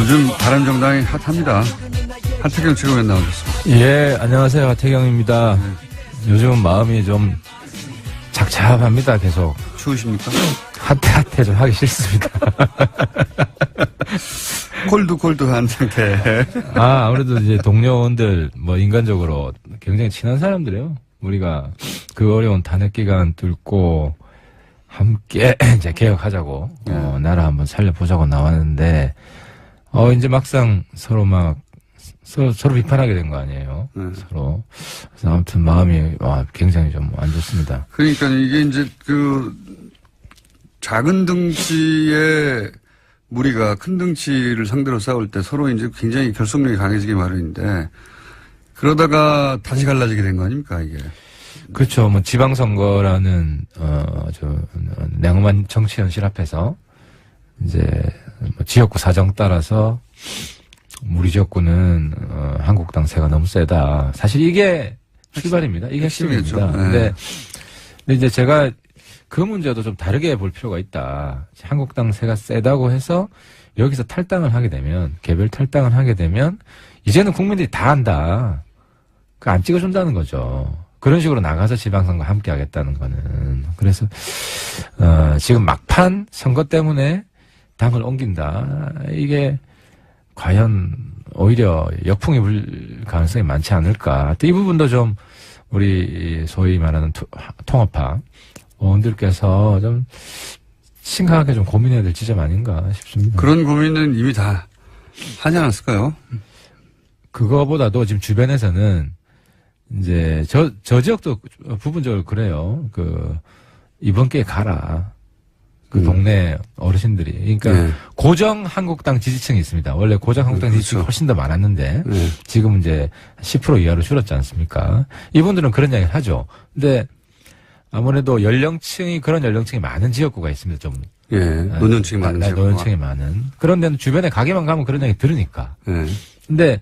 요즘 바른정당이 핫합니다. 하태경 최고위원 나오셨습니다. 예, 안녕하세요. 하태경입니다. 요즘은 마음이 좀 착잡합니다. 계속. 추우십니까? 핫해 좀 하기 싫습니다. 콜드한 상태. 아무래도 이제 동료원들 뭐 인간적으로 굉장히 친한 사람들이에요. 우리가 그 어려운 탄핵 기간 뚫고 함께 이제 개혁하자고 나라 한번 살려보자고 나왔는데 이제 막상 서로 서로 비판하게 된 거 아니에요. 서로. 그래서 아무튼 마음이 굉장히 좀 안 좋습니다. 그러니까 이게 이제 작은 덩치의 무리가 큰 덩치를 상대로 싸울 때 서로 이제 굉장히 결속력이 강해지기 마련인데 그러다가 다시 갈라지게 된 거 아닙니까, 이게? 그렇죠. 뭐 지방선거라는 냉엄한 정치 현실 앞에서 이제 뭐 지역구 사정 따라서 우리 지역구는 한국당 세가 너무 세다. 사실 이게 출발입니다. 이게 핵심입니다. 근데 이제 제가 그 문제도 좀 다르게 볼 필요가 있다. 한국당 세가 세다고 해서 여기서 탈당을 하게 되면 개별 탈당을 하게 되면 이제는 국민들이 다 한다. 그 안 찍어준다는 거죠. 그런 식으로 나가서 지방선거 함께 하겠다는 거는. 그래서 지금 막판 선거 때문에 당을 옮긴다. 이게 과연 오히려 역풍이 불 가능성이 많지 않을까. 또 이 부분도 좀 우리 소위 말하는 통합파 의원들께서 좀 심각하게 좀 고민해야 될 지점 아닌가 싶습니다. 그런 고민은 이미 다 하지 않았을까요? 그거보다도 지금 주변에서는 이제 저 지역도 부분적으로 그래요. 이번 기회에 가라. 동네 어르신들이. 그러니까 고정 한국당 지지층이 있습니다. 원래 고정 한국당 지지층이 훨씬 더 많았는데 지금 이제 10% 이하로 줄었지 않습니까? 이분들은 그런 이야기를 하죠. 근데 아무래도 그런 연령층이 많은 지역구가 있습니다. 좀. 예. 노년층이 많은 지역구가. 노년층이 많은. 그런 데는 주변에 가게만 가면 그런 이야기 들으니까. 근데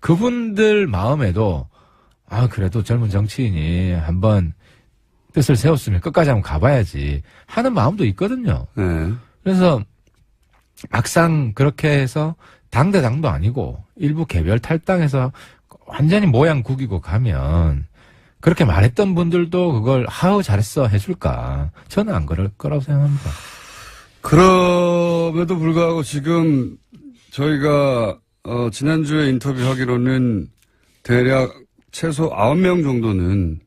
그분들 마음에도 그래도 젊은 정치인이 한번 뜻을 세웠으면 끝까지 한번 가봐야지 하는 마음도 있거든요. 그래서 막상 그렇게 해서 당대당도 아니고 일부 개별 탈당해서 완전히 모양 구기고 가면 그렇게 말했던 분들도 그걸 잘했어 해줄까? 저는 안 그럴 거라고 생각합니다. 그럼에도 불구하고 지금 저희가 지난주에 인터뷰하기로는 대략 최소 9명 정도는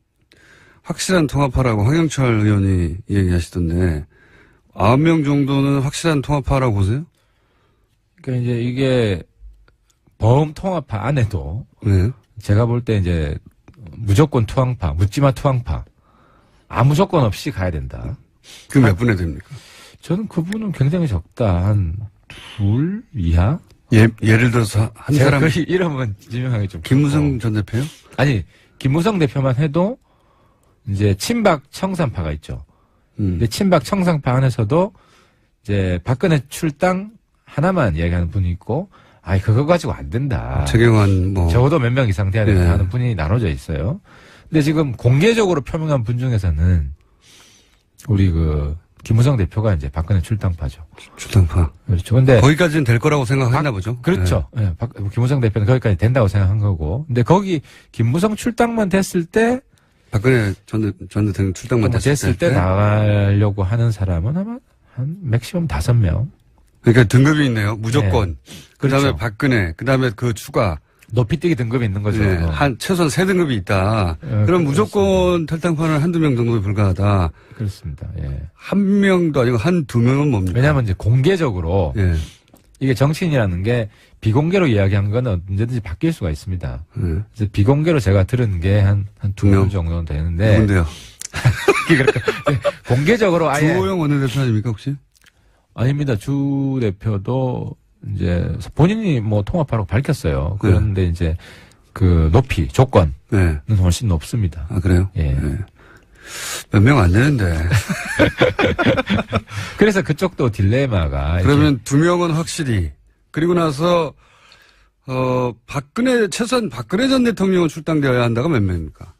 확실한 통합파라고 황영철 의원이 얘기하시던데 9명 정도는 확실한 통합파라고 보세요? 그러니까 이제 이게 범통합파 안에도 제가 볼 때 이제 무조건 투항파, 묻지마 투항파 아무 조건 없이 가야 된다. 그 몇 분에 됩니까? 저는 그분은 굉장히 적다. 한 둘 이하? 예를 들어서 한 사람. 그 이름은 지명하기 좀. 김무성 전 대표요? 아니, 김무성 대표만 해도 이제 친박 청산파가 있죠. 근데 친박 청산파 안에서도 이제 박근혜 출당 하나만 이야기하는 분이 있고, 그거 가지고 안 된다. 최경환 적어도 몇 명 이상 돼야 된다 하는 분이 나눠져 있어요. 근데 지금 공개적으로 표명한 분 중에서는 우리 김무성 대표가 이제 박근혜 출당파죠. 출당파. 그렇죠. 근데 거기까지는 될 거라고 생각했나 보죠. 그렇죠. 김무성 대표는 거기까지 된다고 생각한 거고. 근데 거기 김무성 출당만 됐을 때 박근혜 전 대통령 출당만 됐을 때 나가려고 하는 사람은 아마 한 맥시멈 5명. 그러니까 등급이 있네요. 무조건. 그다음에 그렇죠. 박근혜, 그다음에 추가 높이뛰기 등급이 있는 거죠. 최소한 3등급이 있다. 그럼 무조건 탈당파는 한두 명 정도에 불과하다. 그렇습니다. 한 명도 아니고 한두 명은 뭡니까? 왜냐하면 이제 공개적으로 이게 정치인이라는 게 비공개로 이야기한 건 언제든지 바뀔 수가 있습니다. 그래서 비공개로 제가 들은 게 한 2명 정도는 되는데. 누군데요? 공개적으로 아예. 주호영 원내대표 아닙니까, 혹시? 아닙니다. 주 대표도 이제 본인이 통합하라고 밝혔어요. 그런데 이제 높이, 조건은 훨씬 높습니다. 그래요? 몇 명 안 되는데. 그래서 그쪽도 딜레마가. 그러면 2명은 확실히. 그리고 나서, 최소한 박근혜 전 대통령은 출당되어야 한다가 몇 명입니까?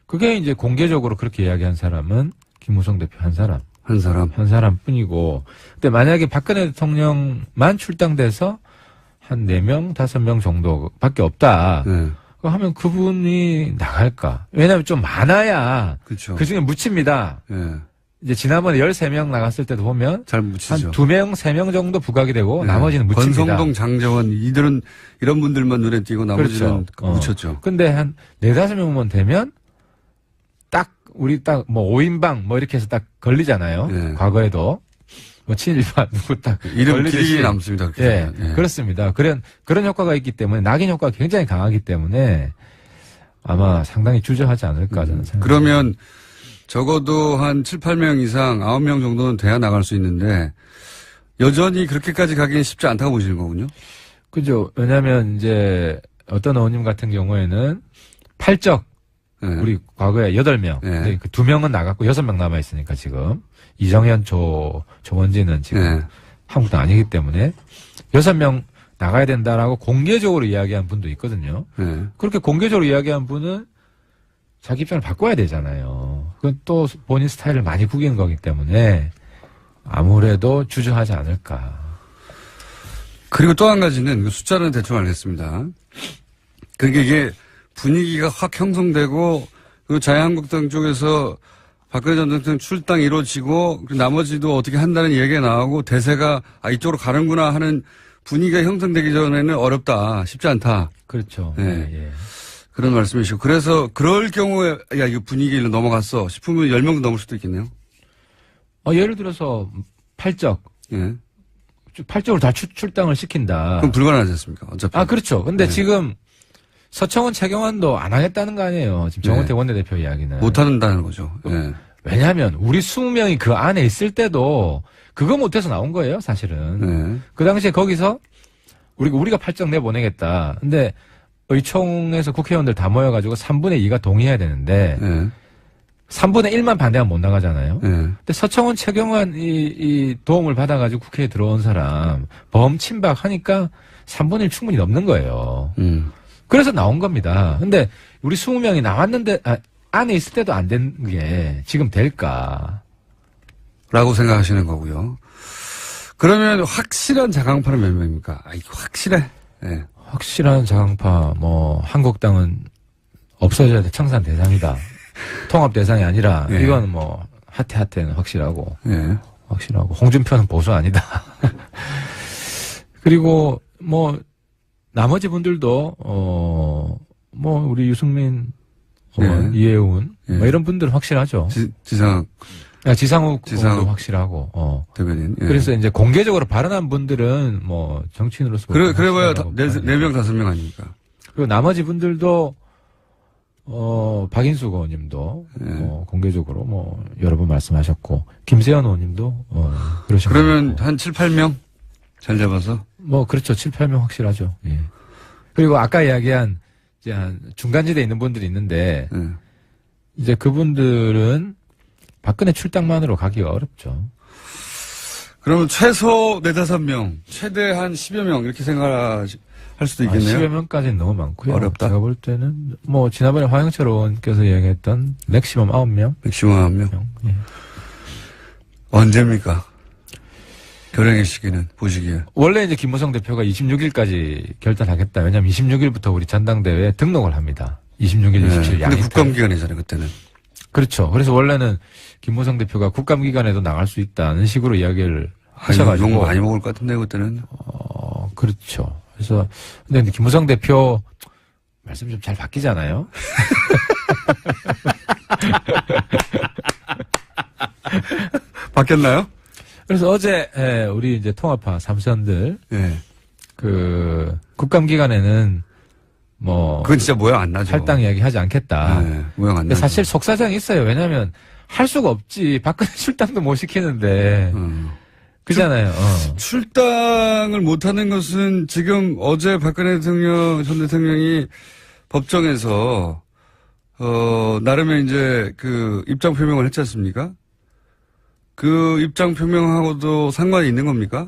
그게 이제 공개적으로 그렇게 이야기한 사람은 김무성 대표 한 사람. 한 사람 뿐이고. 근데 만약에 박근혜 대통령만 출당돼서 한 4명, 5명 정도밖에 없다. 네. 하면 그분이 나갈까? 왜냐하면 좀 많아야 그렇죠. 그 중에 묻힙니다. 예. 이제 지난번에 13명 나갔을 때도 보면 잘 한 묻히죠. 2명, 3명 정도 부각이 되고 예. 나머지는 묻힙니다. 권성동, 장재원 이들은 이런 분들만 눈에 띄고 나머지는 그렇죠. 묻혔죠. 근데 한 4-5명만 되면 우리 딱 5인방 이렇게 해서 딱 걸리잖아요. 예. 과거에도. 친일파 누구 딱 이름 걸리듯이. 길이 남습니다. 그렇게 예, 되면. 예. 그렇습니다. 그런 효과가 있기 때문에 낙인 효과가 굉장히 강하기 때문에 아마 상당히 주저하지 않을까 저는 생각합니다. 그러면 적어도 한 7, 8명 이상 9명 정도는 돼야 나갈 수 있는데 여전히 그렇게까지 가기는 쉽지 않다고 보시는 거군요. 그죠. 왜냐하면 이제 어떤 의원님 같은 경우에는 팔적 예. 우리 과거에 8명, 예. 그 2명은 나갔고 6명 남아 있으니까 지금 이정현, 조원진은 지금 예. 한국당 아니기 때문에 6명 나가야 된다라고 공개적으로 이야기한 분도 있거든요. 예. 그렇게 공개적으로 이야기한 분은 자기 입장을 바꿔야 되잖아요. 그건 또 본인 스타일을 많이 구기는 거기 때문에 아무래도 주저하지 않을까. 그리고 또 한 가지는 그 숫자는 대충 알겠습니다. 그러니까 이게 분위기가 확 형성되고 그 자유한국당 쪽에서 박근혜 전 대통령 출당 이루어지고 나머지도 어떻게 한다는 얘기가 나오고 대세가 이쪽으로 가는구나 하는 분위기가 형성되기 전에는 어렵다. 쉽지 않다. 그렇죠. 네. 예. 그런 말씀이시고. 그래서 그럴 경우에 야 이거 분위기로 넘어갔어 싶으면 10명도 넘을 수도 있겠네요. 예를 들어서 팔적. 예. 팔적으로 다 출당을 시킨다. 그럼 불가능하지 않습니까? 어차피. 그렇죠. 근데 네. 지금 서청원, 최경환도 안 하겠다는 거 아니에요. 지금 정은태 네. 원내대표 이야기는. 못한다는 거죠. 예. 왜냐하면 우리 20명이 그 안에 있을 때도 그거 못해서 나온 거예요, 사실은. 네. 그 당시에 거기서 우리가 팔적 내보내겠다. 근데 의총에서 국회의원들 다 모여가지고 3분의 2가 동의해야 되는데 네. 3분의 1만 반대하면 못 나가잖아요. 네. 근데 서청원, 최경환 이 도움을 받아가지고 국회에 들어온 사람 범친박하니까 3분의 1 충분히 넘는 거예요. 그래서 나온 겁니다. 근데 우리 20명이 나왔는데 안에 있을 때도 안 된 게 지금 될까? 라고 생각하시는 거고요. 그러면 확실한 자강파는 몇 명입니까? 이거 확실해. 네. 확실한 자강파 한국당은 없어져야 돼. 청산 대상이다. 통합 대상이 아니라 예. 이건 하태는 확실하고 예. 확실하고 홍준표는 보수 아니다. 그리고 나머지 분들도 우리 유승민 예. 이해운 예. 이런 분들은 확실하죠. 지상욱 의원도 확실하고 대변인. 예. 그래서 이제 공개적으로 발언한 분들은 정치인으로서 그래봐야 4명, 5명 아닙니까? 그리고 나머지 분들도 박인숙 의원님도 공개적으로 여러 번 말씀하셨고 김세현 의원님도 그러시고 그러면 한 7, 8명 잘 잡아서 그렇죠. 7, 8명 확실하죠. 예. 그리고 아까 이야기한 이제 한 중간지대에 있는 분들이 있는데 예. 이제 그분들은 박근혜 출당만으로 가기가 어렵죠. 그러면 최소 4, 5명, 최대 한 10여 명 이렇게 생각할 수도 있겠네요. 10여 명까지는 너무 많고요. 어렵다. 제가 볼 때는 지난번에 화영철 의원께서 이야기했던 맥시멈 9명. 맥시멈 9명. 예. 언제입니까? 결행의 시기는 보시기에. 원래 이제 김무성 대표가 26일까지 결단하겠다. 왜냐하면 26일부터 우리 전당대회에 등록을 합니다. 26일, 27일 근데 양일. 국감기간이잖아요, 그때는. 그렇죠. 그래서 원래는 김무성 대표가 국감기간에도 나갈 수 있다는 식으로 이야기를 하셔가지고. 욕 많이 먹을 것 같은데, 그때는. 그렇죠. 그래서 근데 김무성 대표 말씀 좀 잘 바뀌잖아요. 바뀌었나요? 그래서 어제 우리 이제 통합파 삼선들 예. 국감 기간에는 그건 진짜 모양 안 나죠. 할당 이야기 하지 않겠다. 네, 모양 안 근데 나죠. 사실 속사정이 있어요. 왜냐하면 할 수가 없지. 박근혜 출당도 못 시키는데. 그잖아요. 출당을 못하는 것은 지금 어제 박근혜 대통령, 전 대통령이 법정에서, 나름의 이제 그 입장 표명을 했지 않습니까? 그 입장 표명하고도 상관이 있는 겁니까?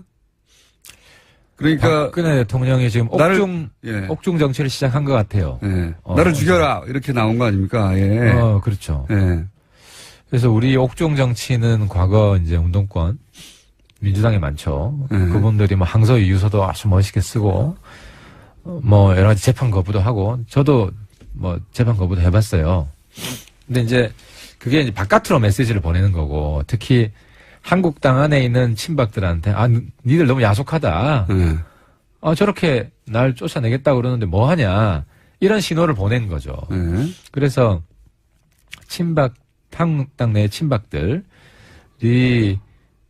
그러니까. 박근혜 대통령이 지금 옥중 정치를 시작한 것 같아요. 예. 나를 죽여라! 이렇게 나온 거 아닙니까? 예. 그렇죠. 예. 그래서 우리 옥중 정치는 과거 이제 운동권, 민주당에 많죠. 네. 그분들이 뭐 항소 이유서도 아주 멋있게 쓰고 뭐 여러 가지 재판 거부도 하고 저도 뭐 재판 거부도 해봤어요. 근데 이제 그게 이제 바깥으로 메시지를 보내는 거고 특히 한국당 안에 있는 친박들한테 니들 너무 야속하다. 네. 저렇게 날 쫓아내겠다고 그러는데 뭐 하냐. 이런 신호를 보낸 거죠. 네. 그래서 한국당 내 친박들이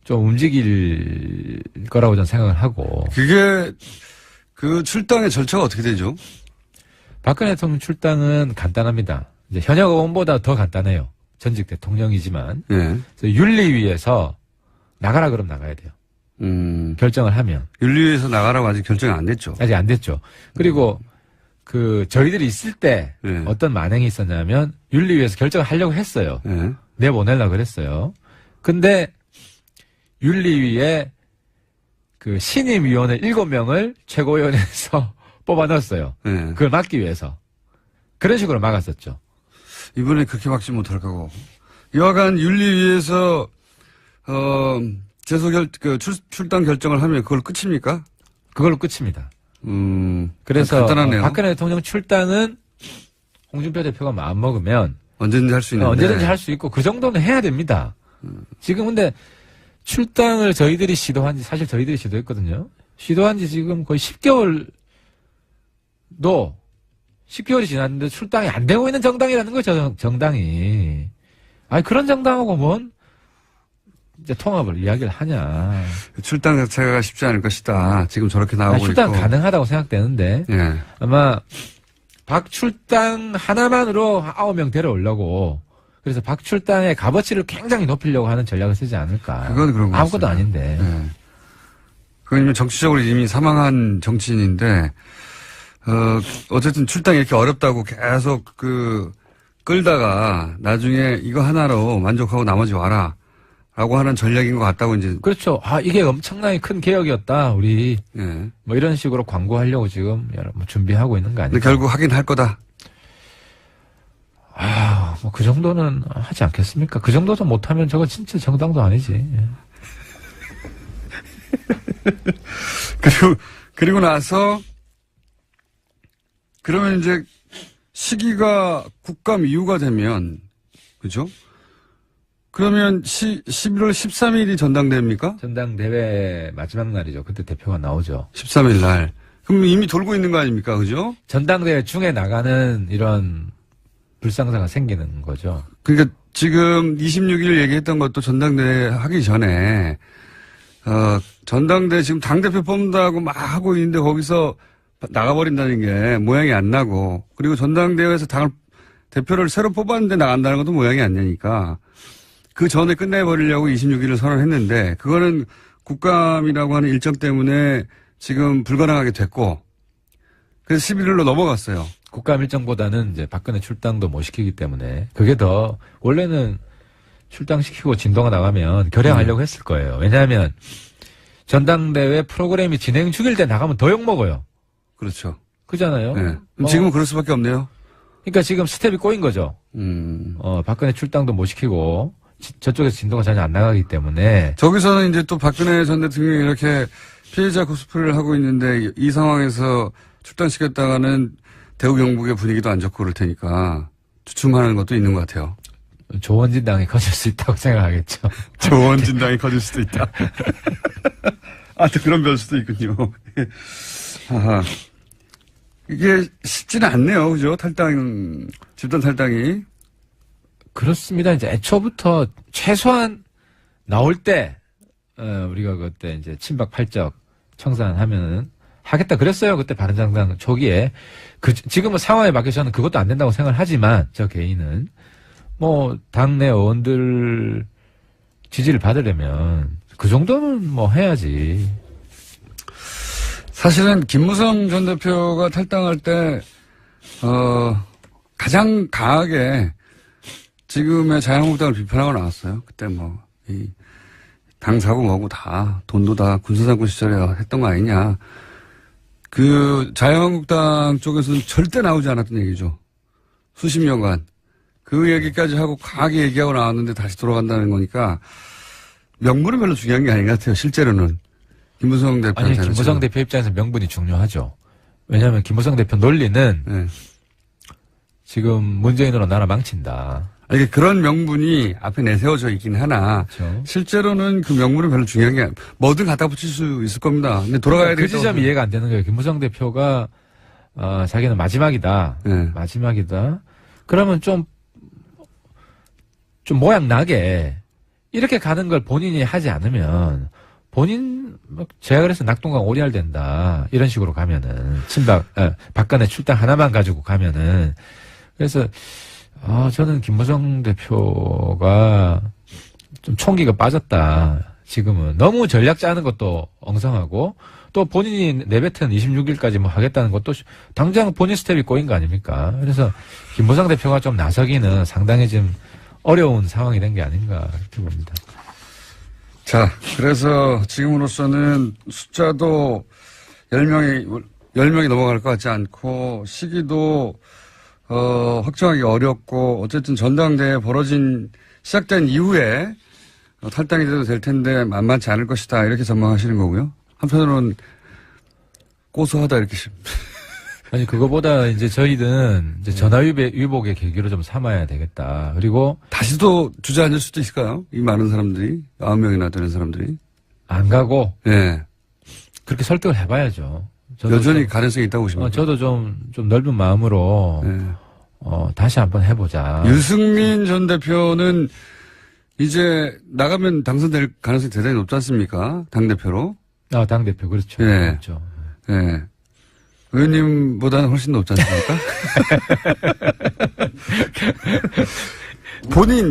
좀 움직일 거라고 저는 생각을 하고. 그게 그 출당의 절차가 어떻게 되죠? 박근혜 대통령 출당은 간단합니다. 이제 현역 의원보다 더 간단해요. 전직 대통령이지만. 예. 그래서 윤리위에서 나가라 그러면 나가야 돼요. 결정을 하면. 윤리위에서 나가라고 아직 결정이 안 됐죠. 아직 안 됐죠. 그리고 저희들이 있을 때 네. 어떤 만행이 있었냐면 윤리위에서 결정을 하려고 했어요. 예. 내보내려고 그랬어요. 근데 윤리위에 그 신임위원회 7명을 최고위원회에서 뽑아 넣었어요. 예. 그걸 막기 위해서. 그런 식으로 막았었죠. 이번에 그렇게 막지 못할 거고. 여하간 윤리위에서, 출당 결정을 하면 그걸 끝입니까? 그걸로 끝입니다. 그래서 간단하네요. 박근혜 대통령 출당은 홍준표 대표가 마음먹으면 언제든지 할 수 있는데. 언제든지 할 수 있고 그 정도는 해야 됩니다. 지금 근데 출당을 저희들이 시도했거든요. 시도한 지 지금 거의 10개월이 지났는데 출당이 안 되고 있는 정당이라는 거죠, 정당이. 아니, 그런 정당하고 뭔 이제 통합을 이야기를 하냐. 출당 자체가 쉽지 않을 것이다. 지금 저렇게 나오고 출당 있고. 가능하다고 생각되는데. 예. 아마 박출당 하나만으로 9명 데려오려고 그래서 박출당의 값어치를 굉장히 높이려고 하는 전략을 쓰지 않을까. 그건 그런 거 아무것도 같습니다. 아닌데. 예. 그건 정치적으로 이미 사망한 정치인인데, 어쨌든 출당이 이렇게 어렵다고 계속 끌다가 나중에 이거 하나로 만족하고 나머지 와라. 라고 하는 전략인 것 같다고 이제. 그렇죠. 이게 엄청나게 큰 개혁이었다. 우리. 예. 뭐 이런 식으로 광고하려고 지금 준비하고 있는 거 근데 아니에요? 결국 하긴 할 거다. 뭐 그 정도는 하지 않겠습니까? 그 정도도 못하면 저거 진짜 정당도 아니지. 예. 그리고 나서, 그러면 이제 시기가 국감 이후가 되면, 그죠? 그러면 11월 13일이 전당대회입니까? 전당대회 마지막 날이죠. 그때 대표가 나오죠. 13일 날. 그럼 이미 돌고 있는 거 아닙니까? 그죠? 전당대회 중에 나가는 이런 불상사가 생기는 거죠. 그러니까 지금 26일 얘기했던 것도 전당대회 하기 전에, 전당대회 지금 당대표 뽑는다고 막 하고 있는데 거기서 나가버린다는 게 모양이 안 나고, 그리고 전당대회에서 대표를 새로 뽑았는데 나간다는 것도 모양이 안 나니까, 그 전에 끝내버리려고 26일을 선언했는데, 그거는 국감이라고 하는 일정 때문에 지금 불가능하게 됐고, 그래서 11일로 넘어갔어요. 국감 일정보다는 이제 박근혜 출당도 못 시키기 때문에 그게 더 원래는 출당시키고 진도가 나가면 결행하려고 했을 거예요. 왜냐하면 전당대회 프로그램이 진행 중일 때 나가면 더 욕먹어요. 그렇죠. 그잖아요. 네. 지금은 그럴 수밖에 없네요. 그러니까 지금 스텝이 꼬인 거죠. 박근혜 출당도 못 시키고 저쪽에서 진도가 전혀 안 나가기 때문에. 저기서는 이제 또 박근혜 전 대통령이 이렇게 피해자 코스프레를 하고 있는데 이 상황에서 출당시켰다가는 대우 경북의 분위기도 안 좋고 그럴 테니까 주춤하는 것도 있는 것 같아요. 조원진당이 커질 수 있다고 생각하겠죠. 조원진당이 커질 수도 있다. 또 그런 변수도 있군요. 아하. 이게 쉽지는 않네요. 그죠? 집단 탈당이. 그렇습니다. 이제 애초부터 최소한 나올 때, 우리가 그때 이제 친박 팔적 청산하면은 하겠다 그랬어요. 그때 바른정당 초기에. 지금은 상황에 맞게 저는 그것도 안 된다고 생각을 하지만, 저 개인은. 뭐, 당내 의원들 지지를 받으려면, 그 정도는 뭐 해야지. 사실은 김무성 전 대표가 탈당할 때, 가장 강하게 지금의 자유한국당을 비판하고 나왔어요. 그때 뭐, 당사고 뭐고 다, 돈도 다 군사상권 시절에 했던 거 아니냐. 자유한국당 쪽에서는 절대 나오지 않았던 얘기죠. 수십 년간. 그 얘기까지 하고 강하게 얘기하고 나왔는데 다시 돌아간다는 거니까 명분은 별로 중요한 게 아닌 것 같아요. 실제로는. 김무성 대표. 아니, 김무성 대표 입장에서 명분이 중요하죠. 왜냐하면 김무성 대표 논리는 네. 지금 문재인으로 나라 망친다. 아니, 그런 명분이 앞에 내세워져 있긴 하나 그렇죠. 실제로는 그 명분은 별로 중요한 게 뭐든 갖다 붙일 수 있을 겁니다. 근데 돌아가야 그 지점이 이해가 안 되는 거예요. 김무성 대표가 자기는 마지막이다. 네. 마지막이다. 그러면 좀 모양 나게 이렇게 가는 걸 본인이 하지 않으면 제가 그래서 낙동강 오리알 된다. 이런 식으로 가면은 박근혜 출당 하나만 가지고 가면은 그래서 저는 김무성 대표가 좀 총기가 빠졌다. 지금은 너무 전략 짜는 것도 엉성하고 또 본인이 내뱉은 26일까지 뭐 하겠다는 것도 당장 본인 스텝이 꼬인 거 아닙니까? 그래서 김무성 대표가 좀 나서기는 상당히 좀 어려운 상황이 된 게 아닌가 이렇게 봅니다. 자, 그래서 지금으로서는 숫자도 10명이 넘어갈 것 같지 않고 시기도 확정하기 어렵고 어쨌든 전당대회 시작된 이후에 탈당이 돼도 될 텐데 만만치 않을 것이다 이렇게 전망하시는 거고요. 한편으로는 고소하다 이렇게. 아니 그거보다 이제 저희는 이제 전화위복의 계기로 좀 삼아야 되겠다. 그리고 다시 또 주저앉을 수도 있을까요? 이 많은 사람들이 9명이나 되는 사람들이 안 가고 예. 그렇게 설득을 해봐야죠. 여전히 가능성이 있다고 보십니까? 저도 좀 넓은 마음으로 다시 한번 해보자. 유승민 전 대표는 이제 나가면 당선될 가능성이 대단히 높지 않습니까? 당대표로. 당대표 그렇죠. 예. 그렇죠. 예. 의원님보다는 훨씬 높지 않습니까?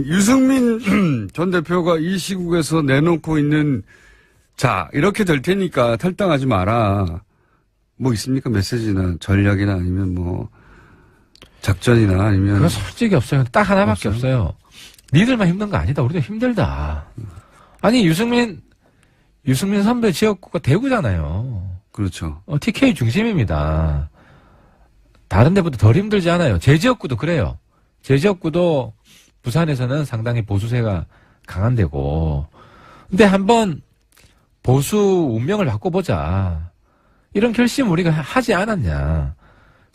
유승민 전 대표가 이 시국에서 내놓고 있는 자, 이렇게 될 테니까 탈당하지 마라. 뭐 있습니까? 메시지나 전략이나 아니면 뭐 작전이나 아니면. 그거 솔직히 없어요. 딱 하나밖에 없어요. 니들만 힘든 거 아니다. 우리도 힘들다. 아니, 유승민 선배 지역구가 대구잖아요. 그렇죠. TK 중심입니다. 다른 데보다 덜 힘들지 않아요. 제 지역구도 그래요. 제 지역구도 부산에서는 상당히 보수세가 강한 데고. 근데 한번 보수 운명을 바꿔보자. 이런 결심 우리가 하지 않았냐.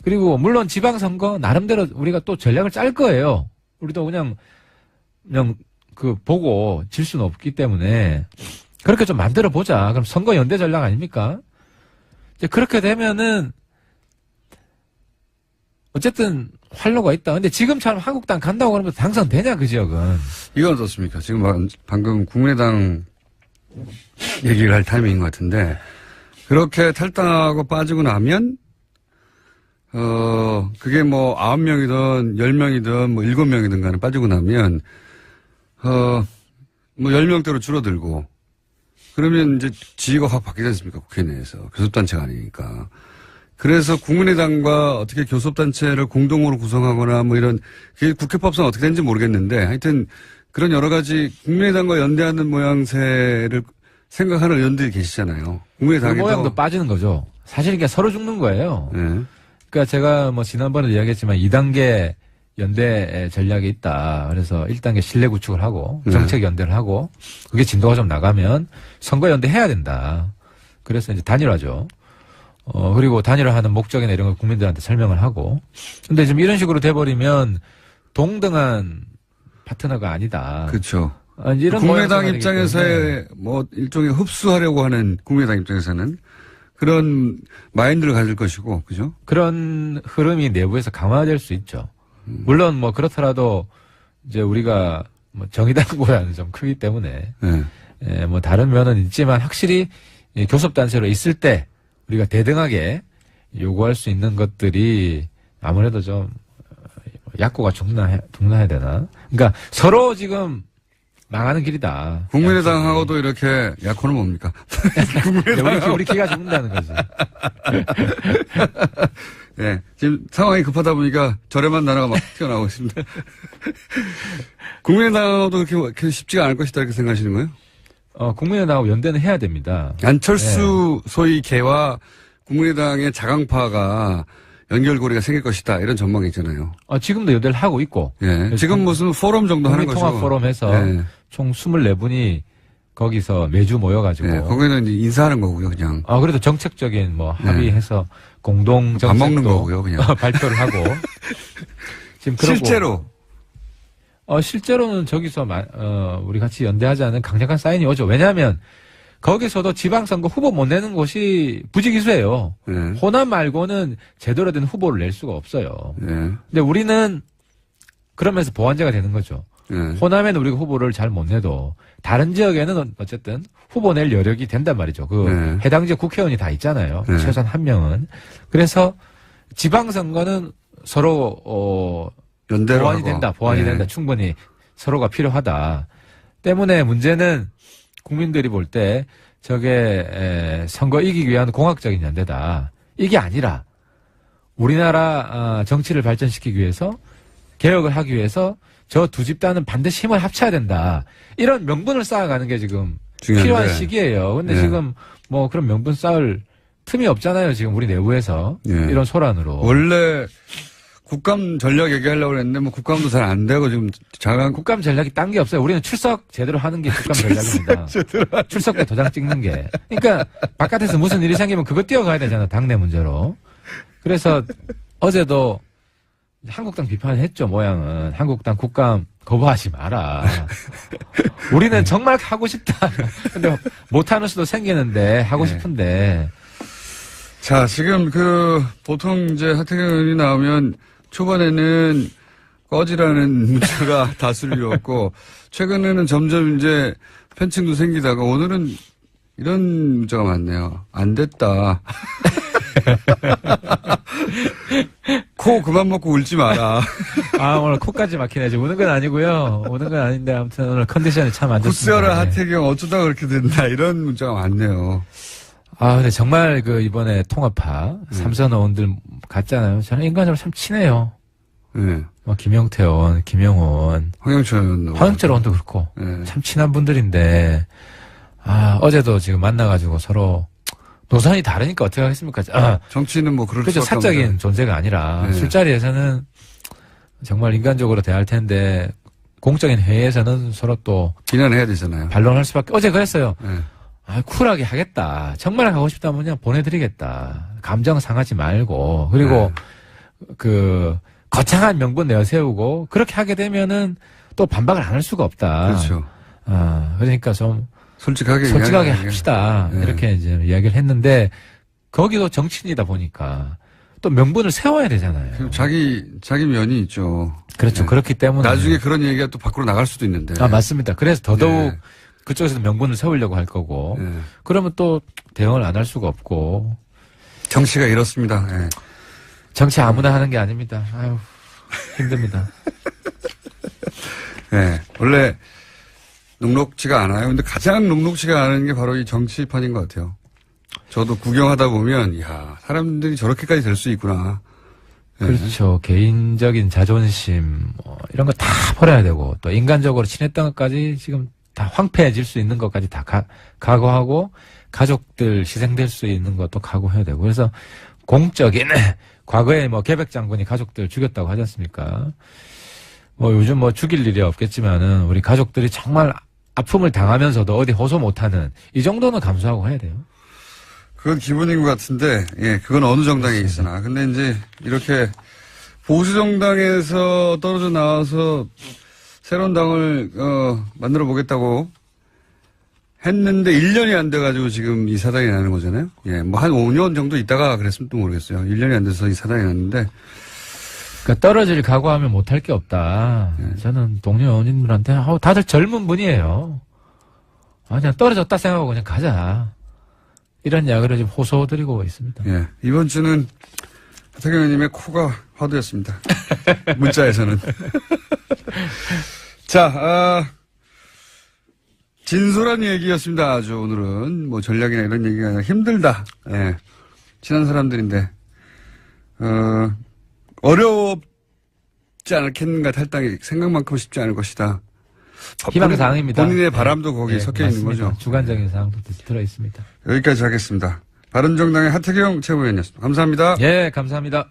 그리고 물론 지방선거 나름대로 우리가 또 전략을 짤 거예요. 우리도 그냥 보고 질 수는 없기 때문에 그렇게 좀 만들어 보자. 그럼 선거 연대 전략 아닙니까? 이제 그렇게 되면은 어쨌든 활로가 있다. 근데 지금처럼 한국당 간다고 그러면 당선되냐 그 지역은. 이건 어떻습니까? 지금 방금 국민의당 얘기를 할 타이밍인 것 같은데 그렇게 탈당하고 빠지고 나면 그게 뭐 9명이든 10명이든 뭐 7명이든 간에 빠지고 나면 뭐 10명대로 줄어들고 그러면 이제 지위가 확 바뀌지 않습니까? 국회 내에서. 교섭단체가 아니니까. 그래서 국민의당과 어떻게 교섭단체를 공동으로 구성하거나 뭐 이런, 그게 국회법상 어떻게 되는지 모르겠는데 하여튼 그런 여러 가지 국민의당과 연대하는 모양새를 생각하는 의원들이 계시잖아요. 국민의당에도. 그 모양도 빠지는 거죠. 사실 이게 서로 죽는 거예요. 네. 그러니까 제가 뭐 지난번에 이야기했지만 2단계 연대 전략이 있다. 그래서 1단계 신뢰 구축을 하고 정책 연대를 하고 그게 진도가 좀 나가면 선거 연대 해야 된다. 그래서 이제 단일화죠. 그리고 단일화하는 목적이나 이런 걸 국민들한테 설명을 하고. 근데 지금 이런 식으로 돼버리면 동등한 파트너가 아니다. 그렇죠. 이런 국민의당 입장에서의 뭐 일종의 흡수하려고 하는 국민의당 입장에서는 그런 마인드를 가질 것이고, 그죠? 그런 흐름이 내부에서 강화될 수 있죠. 물론 뭐 그렇더라도 이제 우리가 뭐 정의당보다는 좀 크기 때문에 네. 뭐 다른 면은 있지만 확실히 교섭단체로 있을 때 우리가 대등하게 요구할 수 있는 것들이 아무래도 좀 약고가 중나야 되나? 그러니까 서로 지금 망하는 길이다. 국민의당하고도 이렇게 약혼은 뭡니까? 우리 기가 죽는다는 거지. 네, 지금 상황이 급하다 보니까 저렴한 나라가 막 튀어나오고 있습니다. 국민의당하고도 그렇게 쉽지가 않을 것이다 이렇게 생각하시는 거예요? 국민의당하고 연대는 해야 됩니다. 안철수 소위 개와 국민의당의 자강파가 연결고리가 생길 것이다 이런 전망이 있잖아요. 지금도 연대를 하고 있고. 예. 지금 무슨 포럼 정도 하는 거죠. 통합 포럼에서 총 24분이 거기서 매주 모여가지고. 네, 거기는 이제 인사하는 거고요, 그냥. 그래도 정책적인 뭐 합의해서 공동 밥 먹는 정책도 거고요, 그냥. 발표를 하고. 지금 그러고 실제로. 실제로는 저기서 우리 같이 연대하자는 강력한 사인이 오죠. 왜냐하면 거기서도 지방선거 후보 못 내는 곳이 부지기수예요. 네. 호남 말고는 제대로 된 후보를 낼 수가 없어요. 네. 근데 우리는 그러면서 보완제가 되는 거죠. 네. 호남에는 우리가 후보를 잘 못 내도 다른 지역에는 어쨌든 후보 낼 여력이 된단 말이죠. 네. 해당 지역 국회의원이 다 있잖아요. 네. 최소한 한 명은. 그래서 지방선거는 서로 연대로 보완이 하고. 된다. 보완이 네. 된다. 충분히 서로가 필요하다. 때문에 문제는 국민들이 볼 때 저게 선거 이기기 위한 공학적인 연대다. 이게 아니라 우리나라 정치를 발전시키기 위해서 개혁을 하기 위해서 저 두 집단은 반드시 힘을 합쳐야 된다. 이런 명분을 쌓아가는 게 지금 중요한데. 필요한 시기예요. 근데 네. 지금 뭐 그런 명분 쌓을 틈이 없잖아요. 지금 우리 내부에서. 네. 이런 소란으로. 원래 국감 전략 얘기하려고 했는데 뭐 국감도 잘 안 되고 지금 자강 국감 전략이 딴 게 없어요. 우리는 출석 제대로 하는 게 국감 전략입니다. 출석 때 도장 찍는 게. 그러니까 바깥에서 무슨 일이 생기면 그거 뛰어가야 되잖아. 당내 문제로. 그래서 어제도 한국당 비판했죠. 모양은. 한국당 국감 거부하지 마라. 우리는 정말 하고 싶다. 근데 못하는 수도 생기는데 하고 네. 싶은데. 자, 지금 보통 이제 하태경 의원이 나오면 초반에는 꺼지라는 문자가 다수였고, 최근에는 점점 이제 편칭도 생기다가 오늘은 이런 문자가 많네요. 안 됐다. 코 그만 먹고 울지 마라. 오늘 코까지 막히네. 지금 우는 건 아니고요. 우는 건 아닌데 아무튼 오늘 컨디션이 참 안 좋습니다. 구스여라 네. 하태경 어쩌다 그렇게 된다. 이런 문자가 많네요. 근데 정말 이번에 통합파 삼선 의원들 갔잖아요. 저는 인간적으로 참 친해요. 네. 김영태 의원, 김영원, 황영철 의원. 황영철 의원도 그렇고 네. 참 친한 분들인데 어제도 지금 만나가지고 서로 노선이 다르니까 어떻게 하겠습니까? 정치는 뭐 그럴 그렇죠. 수밖에 사적인 없는데. 존재가 아니라 네. 술자리에서는 정말 인간적으로 대할 텐데 공적인 회의에서는 서로 또 비난해야 되잖아요. 반론할 수밖에. 어제 그랬어요. 네. 쿨하게 하겠다. 정말 하고 싶다면 그냥 보내드리겠다. 감정 상하지 말고. 그리고 거창한 명분 내세우고 그렇게 하게 되면은 또 반박을 안 할 수가 없다. 그렇죠. 그러니까 좀 솔직하게 솔직하게 이야기하는 게. 합시다. 네. 이렇게 이제 이야기를 했는데 거기도 정치인이다 보니까 또 명분을 세워야 되잖아요. 그럼 자기 면이 있죠. 그렇죠. 네. 그렇기 때문에 나중에 그런 얘기가 또 밖으로 나갈 수도 있는데. 맞습니다. 그래서 더더욱 네. 그쪽에서 명분을 세우려고 할 거고 네. 그러면 또 대응을 안 할 수가 없고 정치가 이렇습니다. 네. 정치 아무나 하는 게 아닙니다. 아유 힘듭니다. 네. 원래 녹록지가 않아요. 근데 가장 녹록지가 않은 게 바로 이 정치판인 것 같아요. 저도 구경하다 보면, 이야, 사람들이 저렇게까지 될 수 있구나. 네. 그렇죠. 개인적인 자존심 이런 거 다 버려야 되고 또 인간적으로 친했던 것까지 지금 다 황폐해질 수 있는 것까지 다 각오하고 가족들 희생될 수 있는 것도 각오해야 되고 그래서 공적인 과거에 계백 장군이 가족들 죽였다고 하지 않습니까? 요즘 죽일 일이 없겠지만은 우리 가족들이 정말 아픔을 당하면서도 어디 호소 못하는 이 정도는 감수하고 해야 돼요. 그건 기본인 것 같은데, 예, 그건 어느 정당에 있으나. 근데 이제 이렇게 보수 정당에서 떨어져 나와서 새로운 당을 만들어 보겠다고 했는데 1년이 안 돼가지고 지금 이 사단이 나는 거잖아요. 예, 한 5년 정도 있다가 그랬으면 또 모르겠어요. 1년이 안 돼서 이 사단이 났는데. 그러니까 떨어질 각오하면 못할 게 없다. 저는 동료 의원님들한테 다들 젊은 분이에요. 그냥 떨어졌다 생각하고 그냥 가자. 이런 이야기를 지금 호소드리고 있습니다. 예, 이번 주는 하태경 의원님의 코가 화두였습니다. 문자에서는. 자, 진솔한 얘기였습니다. 아주 오늘은 전략이나 이런 얘기가 아니라 힘들다. 예, 친한 사람들인데 어렵지 않겠는가 탈당이 생각만큼 쉽지 않을 것이다. 희망사항입니다. 본인의 바람도 거기에 섞여 있는 맞습니다. 거죠. 주관적인 사항도 들어 있습니다. 여기까지 하겠습니다. 바른정당의 하태경 최고위원이었습니다. 감사합니다. 예, 감사합니다.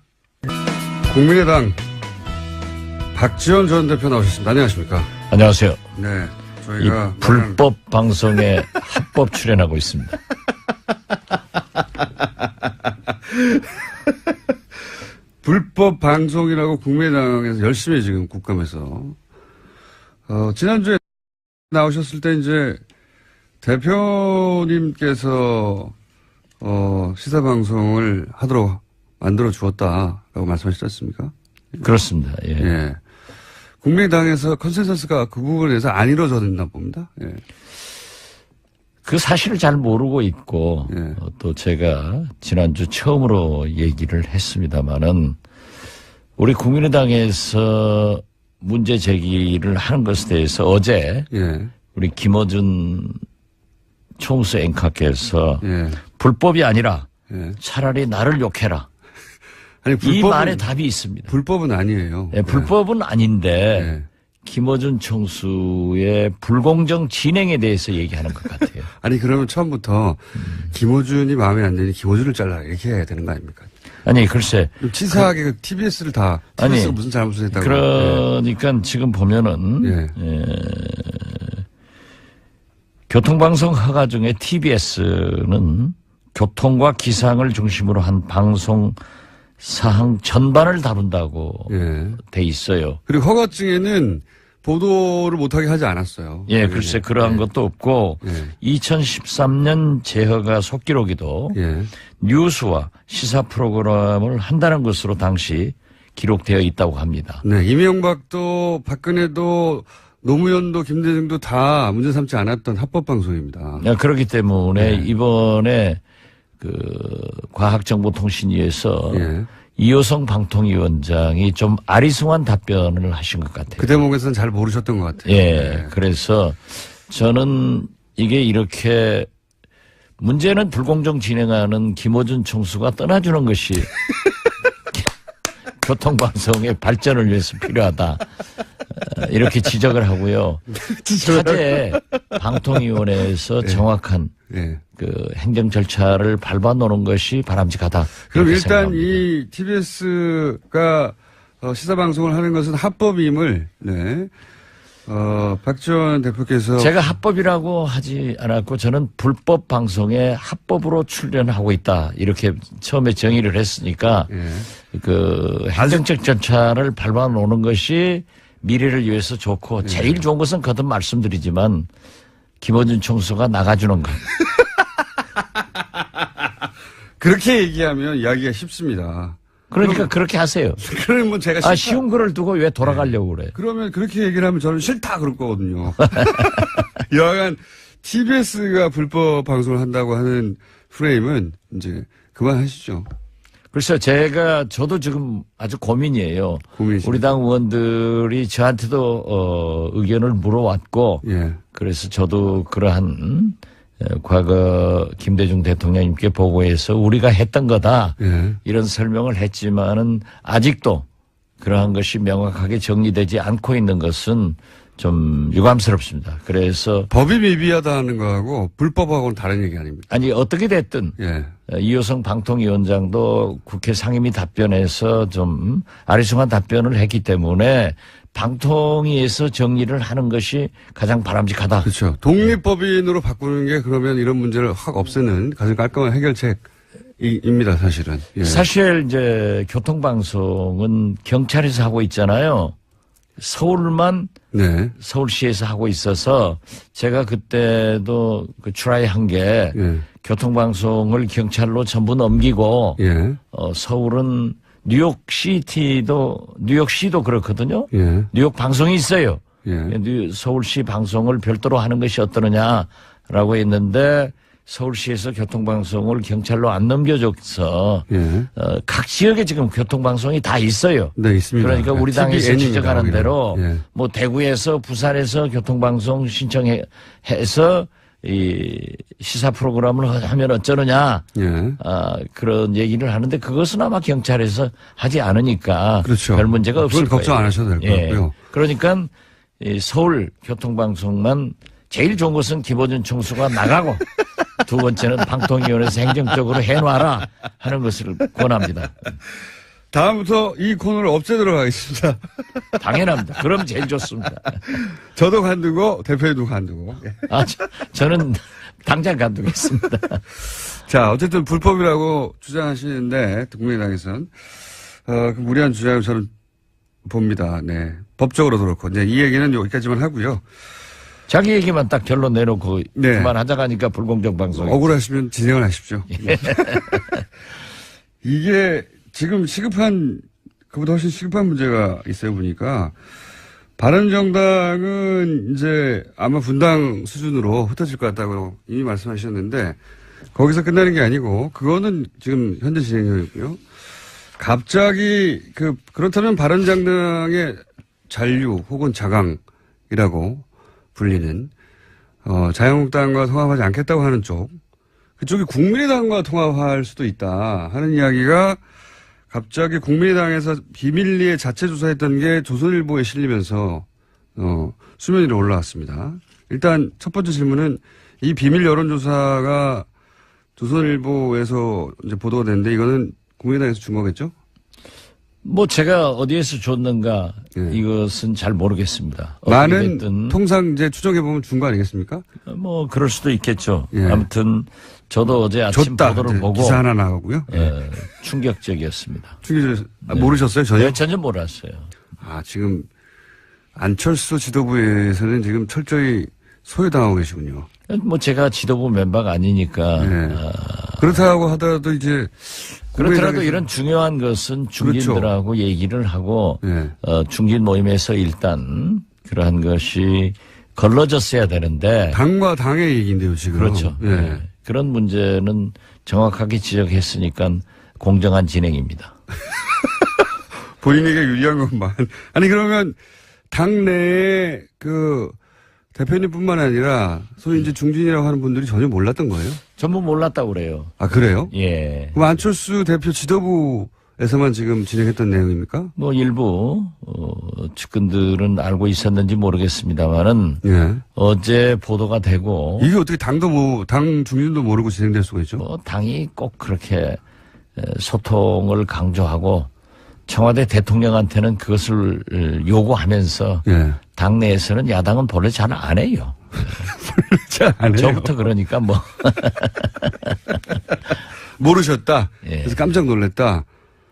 국민의당 박지원 전 대표 나오셨습니다. 안녕하십니까? 안녕하세요. 네. 저희가 불법 방송에 합법 출연하고 있습니다. 불법 방송이라고 국민의당에서 열심히 지금 국감에서 지난주에 나오셨을 때 이제 대표님께서 시사 방송을 하도록 만들어 주었다라고 말씀하시지 않습니까? 그렇습니다. 예. 예. 국민의당에서 컨센서스가 그 부분에 대해서 안 이루어졌나 봅니다. 예. 그 사실을 잘 모르고 있고 예. 또 제가 지난주 처음으로 얘기를 했습니다마는 우리 국민의당에서 문제 제기를 하는 것에 대해서 어제 예. 우리 김어준 총수 앵커께서 예. 불법이 아니라 예. 차라리 나를 욕해라. 아니, 이 말에 답이 있습니다. 불법은 아니에요. 예, 불법은 아닌데 예. 김어준 총수의 불공정 진행에 대해서 얘기하는 것 같아요. 아니, 그러면 처음부터 김어준이 마음에 안 드니 김어준을 잘라 이렇게 해야 되는 거 아닙니까? 아니 글쎄 좀 치사하게 그 TBS를 다 아니, TBS가 무슨 잘못을 했다고. 그러니까 지금 보면은 예. 교통방송 허가 중에 TBS는 교통과 기상을 중심으로 한 방송 사항 전반을 다룬다고 예. 돼 있어요. 그리고 허가증에는 보도를 못하게 하지 않았어요. 예, 글쎄 그러한 것도 없고 예. 2013년 재허가 속기록에도 예. 뉴스와 시사 프로그램을 한다는 것으로 당시 기록되어 있다고 합니다. 네. 이명박도 박근혜도 노무현도 김대중도 다 문제 삼지 않았던 합법 방송입니다. 그렇기 때문에 네. 이번에 그 과학정보통신위에서 예. 이호성 방통위원장이 좀 아리송한 답변을 하신 것 같아요. 그 대목에서는 잘 모르셨던 것 같아요. 예. 네. 그래서 저는 이게 이렇게 문제는 불공정 진행하는 김어준 총수가 떠나주는 것이 교통방송의 발전을 위해서 필요하다. 이렇게 지적을 하고요. 차제에 방통위원회에서 정확한 예. 그 행정 절차를 밟아놓는 것이 바람직하다. 그럼 이렇게 일단 생각합니다. 이 TBS가 시사 방송을 하는 것은 합법임을 네. 박지원 대표께서 제가 합법이라고 하지 않았고 저는 불법 방송에 합법으로 출연하고 있다. 이렇게 처음에 정의를 했으니까 예. 그 행정적 절차를 밟아놓는 것이 미래를 위해서 좋고 제일 좋은 것은 거듭 말씀드리지만 김어준 총수가 나가주는 것. 그렇게 얘기하면 이야기가 쉽습니다. 그러니까 그렇게 하세요. 그러면 제가 싫다. 쉬운 거를 두고 왜 돌아가려고 그래. 그러면 그렇게 얘기를 하면 저는 싫다 그럴 거거든요. 여하간 TBS가 불법 방송을 한다고 하는 프레임은 이제 그만하시죠. 글쎄요, 저도 지금 아주 고민이에요. 고민이십니까? 우리 당 의원들이 저한테도, 의견을 물어왔고, 예. 그래서 저도 그러한, 과거 김대중 대통령님께 보고해서 우리가 했던 거다. 예. 이런 설명을 했지만은 아직도 그러한 것이 명확하게 정리되지 않고 있는 것은 좀 유감스럽습니다. 그래서 법이 미비하다는 거하고 불법하고는 다른 얘기 아닙니까? 아니 어떻게 됐든 예. 이호성 방통위원장도 국회 상임위 답변에서 좀 아리송한 답변을 했기 때문에 방통위에서 정리를 하는 것이 가장 바람직하다. 그렇죠. 독립법인으로 바꾸는 게 그러면 이런 문제를 확 없애는 가장 깔끔한 해결책입니다, 사실은. 예. 사실 이제 교통방송은 경찰에서 하고 있잖아요. 서울만 네. 서울시에서 하고 있어서 제가 그때도 그 트라이 한 게 예. 교통방송을 경찰로 전부 넘기고 예. 서울은 뉴욕시도 그렇거든요. 예. 뉴욕 방송이 있어요. 예. 서울시 방송을 별도로 하는 것이 어떠느냐라고 했는데 서울시에서 교통방송을 경찰로 안 넘겨줘서 예. 각 지역에 지금 교통방송이 다 있어요. 네, 있습니다. 그러니까 우리 당에서 TVN입니다, 지적하는 거기는. 대로 예. 뭐 대구에서 부산에서 교통방송 신청해서 이 시사 프로그램을 하면 어쩌느냐 예. 그런 얘기를 하는데 그것은 아마 경찰에서 하지 않으니까 그렇죠. 별 문제가 없을 그건 거예요. 걱정 안 하셔도 될 것 같고요. 그러니까 이 서울 교통방송만 제일 좋은 것은 김어준 총수가 나가고 두 번째는 방통위원회에서 행정적으로 해놔라 하는 것을 권합니다. 다음부터 이 코너를 없애도록 하겠습니다. 당연합니다. 그럼 제일 좋습니다. 저도 관두고 대표님도 관두고. 아, 저는 당장 간두겠습니다. 자, 어쨌든 불법이라고 주장하시는데 국민의당에서는 그 무리한 주장을 저는 봅니다. 네, 법적으로도 그렇고 이제 이 얘기는 여기까지만 하고요. 자기 얘기만 딱 결론 내놓고 네. 그만하자고 하니까 불공정 방송. 억울하시면 진행을 하십시오. 이게 지금 시급한 그보다 훨씬 시급한 문제가 있어요 보니까 바른정당은 이제 아마 분당 수준으로 흩어질 것 같다고 이미 말씀하셨는데 거기서 끝나는 게 아니고 그거는 지금 현재 진행형이고요. 갑자기 그렇다면 바른정당의 잔류 혹은 자강이라고 불리는 자유한국당과 통합하지 않겠다고 하는 쪽 그쪽이 국민의당과 통합할 수도 있다 하는 이야기가 갑자기 국민의당에서 비밀리에 자체 조사했던 게 조선일보에 실리면서 수면 위로 올라왔습니다. 일단 첫 번째 질문은 이 비밀 여론조사가 조선일보에서 이제 보도가 됐는데 이거는 국민의당에서 준 거겠죠? 뭐 제가 어디에서 줬는가 예. 이것은 잘 모르겠습니다. 많은 됐든 통상 이제 추정해 보면 준 거 아니겠습니까? 뭐 그럴 수도 있겠죠. 예. 아무튼 저도 어제 아침 줬다. 보도를 보고 기사 하나 나가고요. 충격적이었습니다. 모르셨어요? 전혀? 네, 전혀 몰랐어요. 아, 지금 안철수 지도부에서는 지금 철저히 소외당하고 계시군요. 뭐 제가 지도부 멤버가 아니니까 네. 그렇다고 하더라도 이제 그렇더라도 이런 중요한 것은 중진들하고 얘기를 하고 네. 중진 모임에서 일단 그러한 것이 걸러졌어야 되는데 당과 당의 얘기인데요, 지금. 그렇죠. 예. 네. 그런 문제는 정확하게 지적했으니까 공정한 진행입니다. 본인에게 유리한 것만. 아니 그러면 당 내에 대표님뿐만 아니라 소위 이제 중진이라고 하는 분들이 전혀 몰랐던 거예요? 전부 몰랐다고 그래요. 아, 그래요? 예. 그럼 안철수 대표 지도부에서만 지금 진행했던 내용입니까? 뭐 일부 측근들은 알고 있었는지 모르겠습니다만은 예. 어제 보도가 되고 이게 어떻게 당 중진도 모르고 진행될 수가 있죠? 뭐 당이 꼭 그렇게 소통을 강조하고 청와대 대통령한테는 그것을 요구하면서 예. 당내에서는 야당은 본래 잘 안 해요. 잘 안 해요. 저부터 그러니까 뭐 모르셨다. 예. 그래서 깜짝 놀랐다.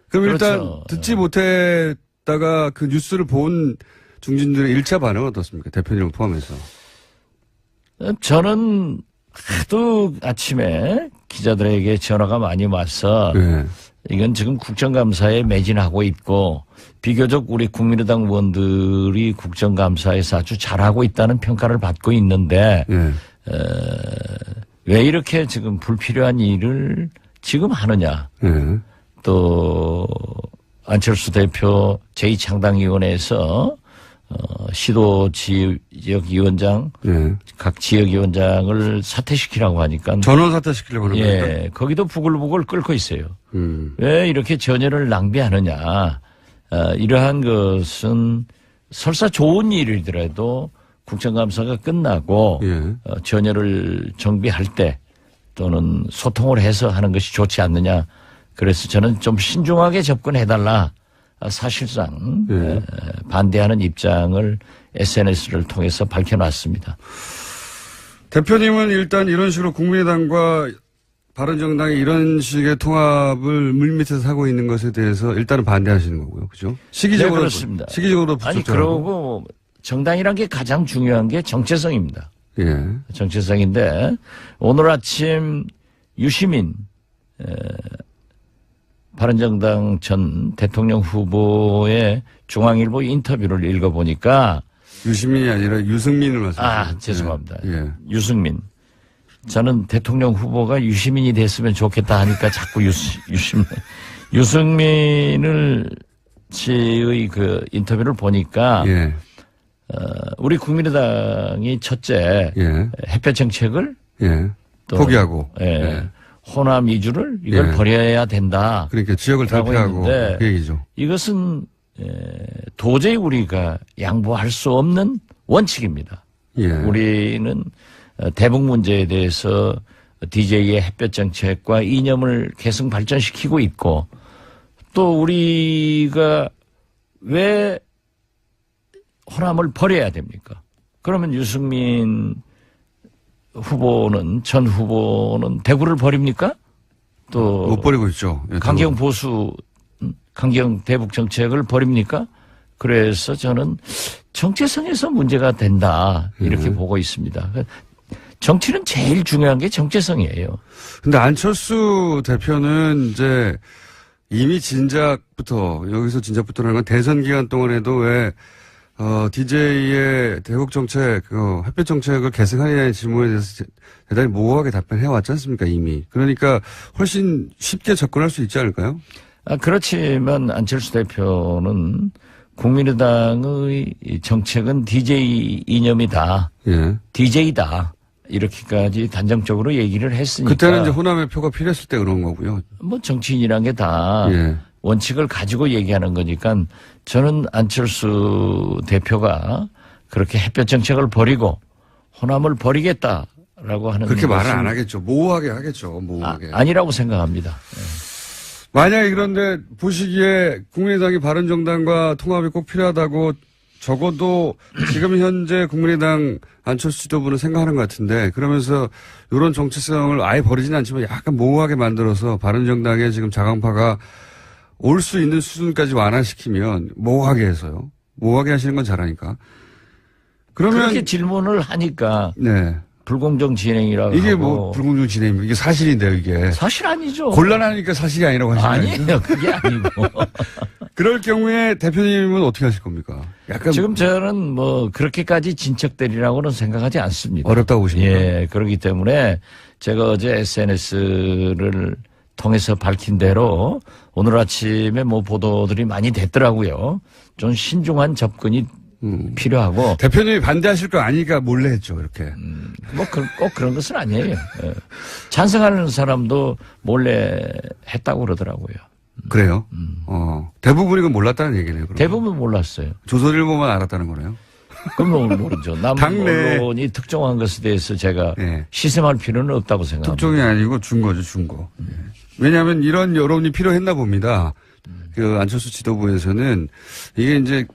그럼 그렇죠. 일단 듣지 못했다가 그 뉴스를 본 중진들의 1차 반응은 어떻습니까? 대표님을 포함해서. 저는 하도 아침에 기자들에게 전화가 많이 와서 예. 이건 지금 국정감사에 매진하고 있고 비교적 우리 국민의당 의원들이 국정감사에서 아주 잘하고 있다는 평가를 받고 있는데 예. 왜 이렇게 지금 불필요한 일을 지금 하느냐. 예. 또 안철수 대표 제2창당위원회에서 시도 지역위원장 예. 각 지역위원장을 사퇴시키라고 하니까 전원 사퇴시키려고 하는 거니까. 예, 거기도 부글부글 끓고 있어요. 왜 이렇게 전열을 낭비하느냐. 이러한 것은 설사 좋은 일이더라도 국정감사가 끝나고 예. 전열을 정비할 때 또는 소통을 해서 하는 것이 좋지 않느냐. 그래서 저는 좀 신중하게 접근해달라. 사실상 예. 반대하는 입장을 SNS를 통해서 밝혀놨습니다. 대표님은 일단 이런 식으로 국민의당과 바른정당이 이런 식의 통합을 물밑에서 하고 있는 것에 대해서 일단은 반대하시는 거고요. 그죠? 시기적으로. 네, 그렇습니다. 시기적으로 아니, 부쩍하고. 그러고 정당이란 게 가장 중요한 게 정체성입니다. 예. 정체성인데 오늘 아침 유시민 바른정당 전 대통령 후보의 중앙일보 인터뷰를 읽어보니까 유시민이 아니라 유승민을 말씀하시죠. 죄송합니다. 예. 유승민. 저는 대통령 후보가 유시민이 됐으면 좋겠다 하니까 자꾸 유승민을 씨의 그 인터뷰를 보니까 예. 우리 국민의당이 첫째 예. 햇볕 정책을 예. 또 포기하고. 예. 예. 호남 이주를 이걸 예. 버려야 된다. 그러니까 지역을 라고 탈피하고 했는데 그 얘기죠. 이것은 도저히 우리가 양보할 수 없는 원칙입니다. 예. 우리는 대북 문제에 대해서 DJ의 햇볕 정책과 이념을 계속 발전시키고 있고 또 우리가 왜 호남을 버려야 됩니까? 그러면 유승민 후보는, 전 후보는 대구를 버립니까? 또 못 버리고 있죠. 예, 강경 보수, 강경 대북 정책을 버립니까? 그래서 저는 정체성에서 문제가 된다 이렇게 보고 있습니다. 정치는 제일 중요한 게 정체성이에요. 근데 안철수 대표는 이제 이미 여기서 진작부터라는 건 대선 기간 동안에도 왜, DJ의 대북 정책, 햇볕 정책을 계승하느냐는 질문에 대해서 대단히 모호하게 답변해 왔지 않습니까, 이미. 그러니까 훨씬 쉽게 접근할 수 있지 않을까요? 그렇지만 안철수 대표는 국민의당의 정책은 DJ 이념이다. 예. DJ다. 이렇게까지 단정적으로 얘기를 했으니까. 그때는 이제 호남의 표가 필요했을 때 그런 거고요. 뭐 정치인이란 게 다 예. 원칙을 가지고 얘기하는 거니까 저는 안철수 대표가 그렇게 햇볕 정책을 버리고 호남을 버리겠다라고 하는 그렇게 말을 것은 안 하겠죠. 모호하게 하겠죠. 모호하게. 아니라고 생각합니다. 만약에 그런데 보시기에 국민의당이 바른정당과 통합이 꼭 필요하다고 적어도 지금 현재 국민의당 안철수 지도부는 생각하는 것 같은데 그러면서 이런 정체성을 아예 버리진 않지만 약간 모호하게 만들어서 바른정당의 지금 자강파가 올 수 있는 수준까지 완화시키면 모호하게 해서요. 모호하게 하시는 건 잘하니까. 그러면 그렇게 질문을 하니까 네. 불공정 진행이라고 이게 하고. 뭐 불공정 진행입니까? 이게 사실인데요, 이게. 사실 아니죠. 곤란하니까 사실이 아니라고 하시나요? 아니에요. 그게 아니고. 그럴 경우에 대표님은 어떻게 하실 겁니까? 약간 지금 저는 뭐 그렇게까지 진척되리라고는 생각하지 않습니다. 어렵다고 보십니까? 예, 그렇기 때문에 제가 어제 SNS를 통해서 밝힌 대로 오늘 아침에 뭐 보도들이 많이 됐더라고요. 좀 신중한 접근이 필요하고. 대표님이 반대하실 거 아니까 몰래 했죠, 이렇게. 뭐 꼭 그런 것은 아니에요. 예. 찬성하는 사람도 몰래 했다고 그러더라고요. 그래요? 대부분이 그건 몰랐다는 얘기네요. 그러면. 대부분 몰랐어요. 조선일보만 알았다는 거네요. 그건 모르죠. 남은 당내. 언론이 특정한 것에 대해서 제가 네. 시샘할 필요는 없다고 생각합니다. 특종이 아니고 준 거죠, 준 거. 예. 왜냐하면 이런 여론이 필요했나 봅니다. 그 안철수 지도부에서는 이게 이제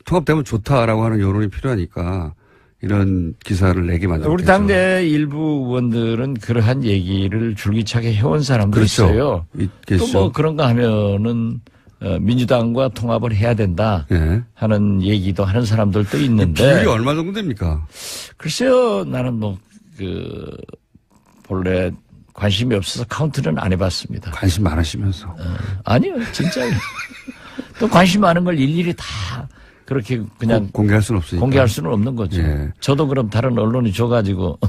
통합되면 좋다라고 하는 여론이 필요하니까 이런 기사를 내게 만들었죠. 우리 당내 일부 의원들은 그러한 얘기를 줄기차게 해온 사람도 그렇죠. 있어요. 있겠죠. 또 뭐 그런가 하면은 민주당과 통합을 해야 된다 예. 하는 얘기도 하는 사람들도 있는데. 비율이 얼마 정도 됩니까? 글쎄요, 나는 뭐 본래 관심이 없어서 카운트는 안 해봤습니다. 관심 많으시면서. 아니요, 진짜요. 또 관심 많은 걸 일일이 다 그렇게 그냥 공개할 수는 없으니까. 공개할 수는 없는 거죠. 예. 저도 그럼 다른 언론이 줘가지고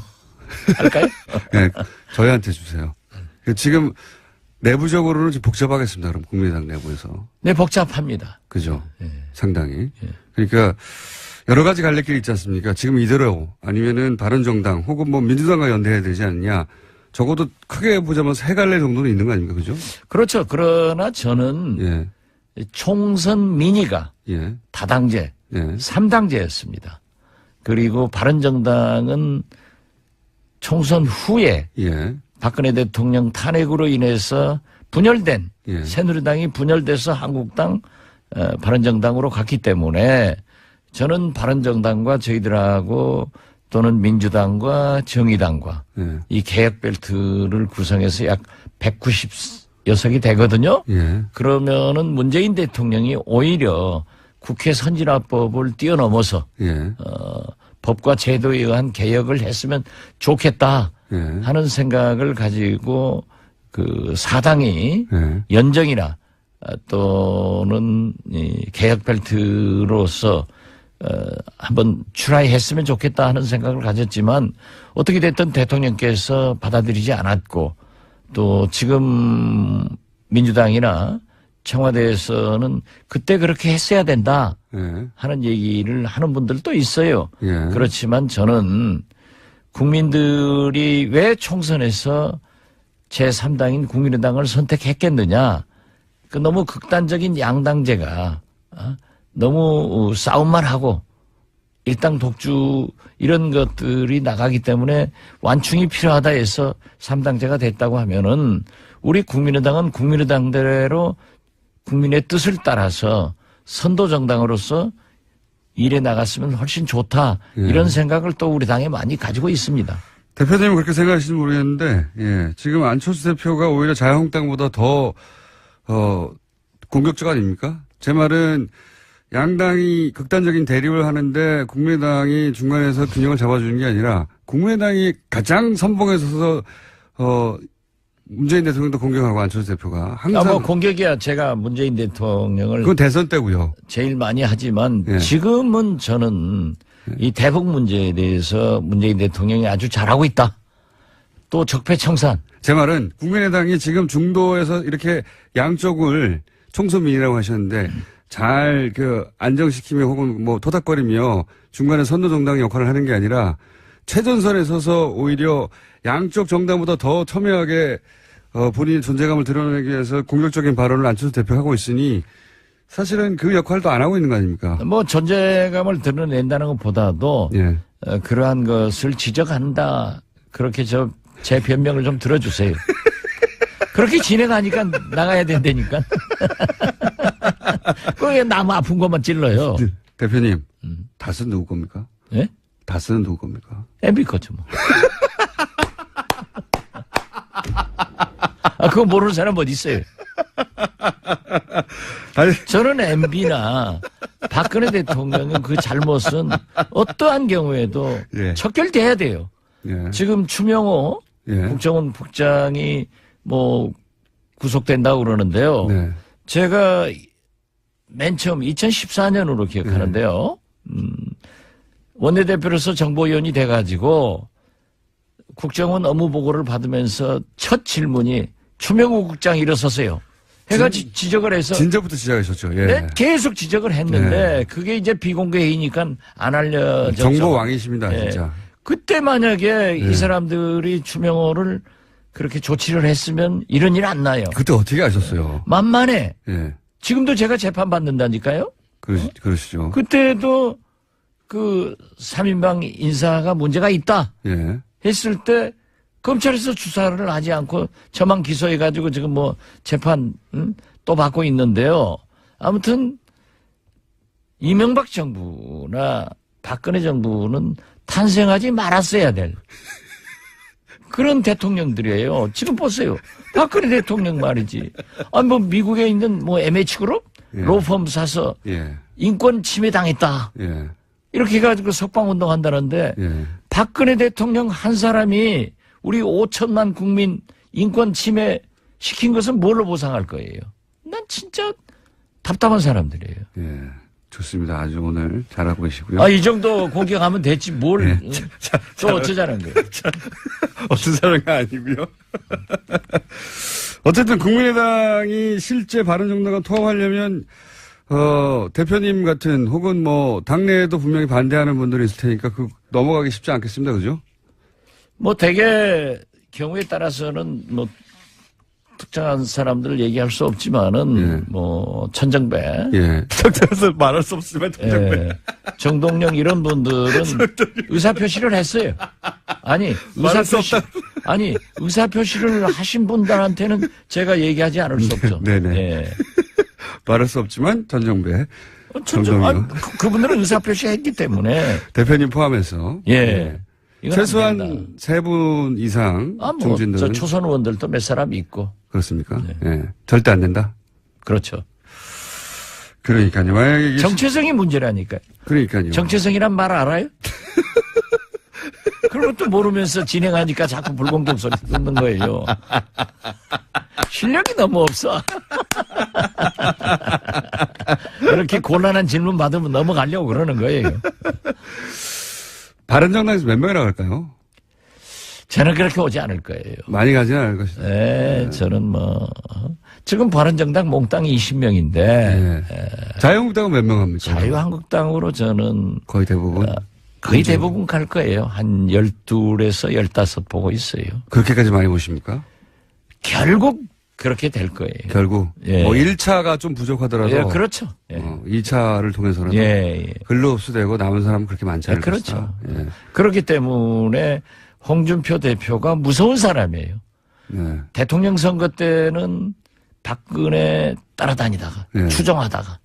할까요? 네, 저희한테 주세요. 지금 내부적으로는 좀 복잡하겠습니다. 그럼 국민의당 내부에서. 네, 복잡합니다. 그죠? 상당히. 그러니까 여러 가지 갈래길이 있지 않습니까? 지금 이대로 아니면은 바른정당 혹은 뭐 민주당과 연대해야 되지 않냐. 적어도 크게 보자면 세 갈래 정도는 있는 거 아닙니까? 그죠? 그렇죠. 그러나 저는 예. 총선 민의가 예. 다당제, 예. 3당제였습니다. 그리고 바른정당은 총선 후에 예. 박근혜 대통령 탄핵으로 인해서 분열된 예. 새누리당이 분열돼서 한국당, 바른정당으로 갔기 때문에 저는 바른정당과 저희들하고 또는 민주당과 정의당과 예. 이 개혁벨트를 구성해서 약 190여석이 되거든요. 예. 그러면은 문재인 대통령이 오히려 국회 선진화법을 뛰어넘어서 예. 법과 제도에 의한 개혁을 했으면 좋겠다 예. 하는 생각을 가지고 그 사당이 예. 연정이나 또는 이 개혁벨트로서 한번 출하했으면 좋겠다 하는 생각을 가졌지만 어떻게 됐든 대통령께서 받아들이지 않았고 또 지금 민주당이나 청와대에서는 그때 그렇게 했어야 된다 예. 하는 얘기를 하는 분들도 있어요. 예. 그렇지만 저는 국민들이 왜 총선에서 제3당인 국민의당을 선택했겠느냐. 그 너무 극단적인 양당제가 너무 싸움만 하고 일당 독주 이런 것들이 나가기 때문에 완충이 필요하다 해서 3당제가 됐다고 하면은 우리 국민의당은 국민의당대로 국민의 뜻을 따라서 선도 정당으로서 일해 나갔으면 훨씬 좋다. 이런 생각을 또 우리 당에 많이 가지고 있습니다. 대표님은 그렇게 생각하실지 모르겠는데, 예. 지금 안철수 대표가 오히려 자유한국당보다 더, 공격적 아닙니까? 제 말은 양당이 극단적인 대립을 하는데 국민의당이 중간에서 균형을 잡아주는 게 아니라 국민의당이 가장 선봉에 서서, 문재인 대통령도 공격하고 안철수 대표가 항상. 공격이야. 제가 문재인 대통령을. 그건 대선 때고요. 제일 많이 하지만 예. 지금은 저는 이 대북 문제에 대해서 문재인 대통령이 아주 잘하고 있다. 또 적폐청산. 제 말은 국민의당이 지금 중도에서 이렇게 양쪽을 총선민이라고 하셨는데 잘 안정시키며 혹은 뭐 토닥거리며 중간에 선도정당 역할을 하는 게 아니라 최전선에 서서 오히려 양쪽 정당보다 더 첨예하게 본인의 존재감을 드러내기 위해서 공격적인 발언을 안철수 대표가 하고 있으니 사실은 그 역할도 안 하고 있는 거 아닙니까? 뭐 존재감을 드러낸다는 것보다도 예. 그러한 것을 지적한다. 그렇게 제 변명을 좀 들어주세요. 그렇게 진행하니까 나가야 된다니까. 그게 나무 아픈 것만 찔러요. 대표님, 다스는 누구 겁니까? 예? 다스는 누구 겁니까? MB 거죠 뭐. 그거 모르는 사람 어디 있어요? 아니, 저는 MB나 박근혜 대통령의 그 잘못은 어떠한 경우에도 예. 척결돼야 돼요. 예. 지금 추명호 예. 국정원 국장이 뭐 구속된다고 그러는데요. 네. 제가 맨 처음 2014년으로 기억하는데요. 원내대표로서 정보위원이 돼가지고 국정원 업무 보고를 받으면서 첫 질문이 추명호 국장이 일어서세요. 해가 지적을 해서 진저부터 시작하셨죠. 예. 네, 계속 지적을 했는데 그게 이제 비공개 회의니까 안 알려졌죠. 정보 왕이십니다, 예. 진짜. 그때 만약에 이 사람들이 추명호를 그렇게 조치를 했으면 이런 일 안 나요. 그때 어떻게 아셨어요? 만만해. 예. 지금도 제가 재판 받는다니까요. 그러시죠. 그때도 그 3인방 인사가 문제가 있다 예. 했을 때 검찰에서 수사를 하지 않고 저만 기소해가지고 지금 뭐 재판 또 받고 있는데요. 아무튼 이명박 정부나 박근혜 정부는 탄생하지 말았어야 될 그런 대통령들이에요. 지금 보세요. 박근혜 대통령 말이지. 아니 뭐 미국에 있는 뭐 MH그룹 예. 로펌 사서 예. 인권 침해 당했다. 예. 이렇게 해가지고 석방운동 한다는데 예. 박근혜 대통령 한 사람이 우리 5천만 국민 인권 침해 시킨 것은 뭘로 보상할 거예요? 난 진짜 답답한 사람들이에요. 예. 좋습니다. 아주 오늘 잘하고 계시고요. 이 정도 공격하면 됐지 뭘. 예. 또 어쩌자는 거예요. 어떤 사람이 아니고요. 어쨌든 국민의당이 실제 바른정당과 통합하려면 대표님 같은 혹은 뭐 당내에도 분명히 반대하는 분들이 있을 테니까 그 넘어가기 쉽지 않겠습니다. 그죠? 뭐 되게 경우에 따라서는 뭐 특정한 사람들을 얘기할 수 없지만은 예. 뭐 천정배, 예. 특정해서 말할 수 없지만 예. 정동영 이런 분들은 의사표시를 했어요. 아니 의사표시를 하신 분들한테는 제가 얘기하지 않을 수 없죠. 네네. 예. 말할 수 없지만 전정배. 천정, 그분들은 의사표시 했기 때문에. 대표님 포함해서. 예. 이건 안 된다. 최소한 3분 이상 뭐, 중진들은. 초선 의원들도 몇 사람 있고. 그렇습니까? 네. 예. 절대 안 된다. 그렇죠. 그러니까요. 만약에 이게 정체성이 문제라니까요. 그러니까요. 정체성이란 말 알아요? 그런 것도 모르면서 진행하니까 자꾸 불공정 소리 듣는 거예요. 실력이 너무 없어. 이렇게 곤란한 질문 받으면 넘어가려고 그러는 거예요. 바른정당에서 몇 명이나 갈까요? 저는 그렇게 오지 않을 거예요. 많이 가지는 않을 것이다. 네, 저는 뭐 지금 바른정당 몽땅이 20명인데 네. 자유한국당은 몇 명 합니까? 자유한국당으로 저는 거의 대부분. 거의 대부분 갈 거예요. 한 12에서 15 보고 있어요. 그렇게까지 많이 보십니까? 결국 그렇게 될 거예요. 결국. 예. 뭐 1차가 좀 부족하더라도. 예, 그렇죠. 예. 2차를 통해서라도. 예, 예. 글로 흡수되고 남은 사람은 그렇게 많지 않을 그렇죠. 것이다. 예. 그렇기 때문에 홍준표 대표가 무서운 사람이에요. 네. 대통령 선거 때는 박근혜 따라다니다가 예. 추종하다가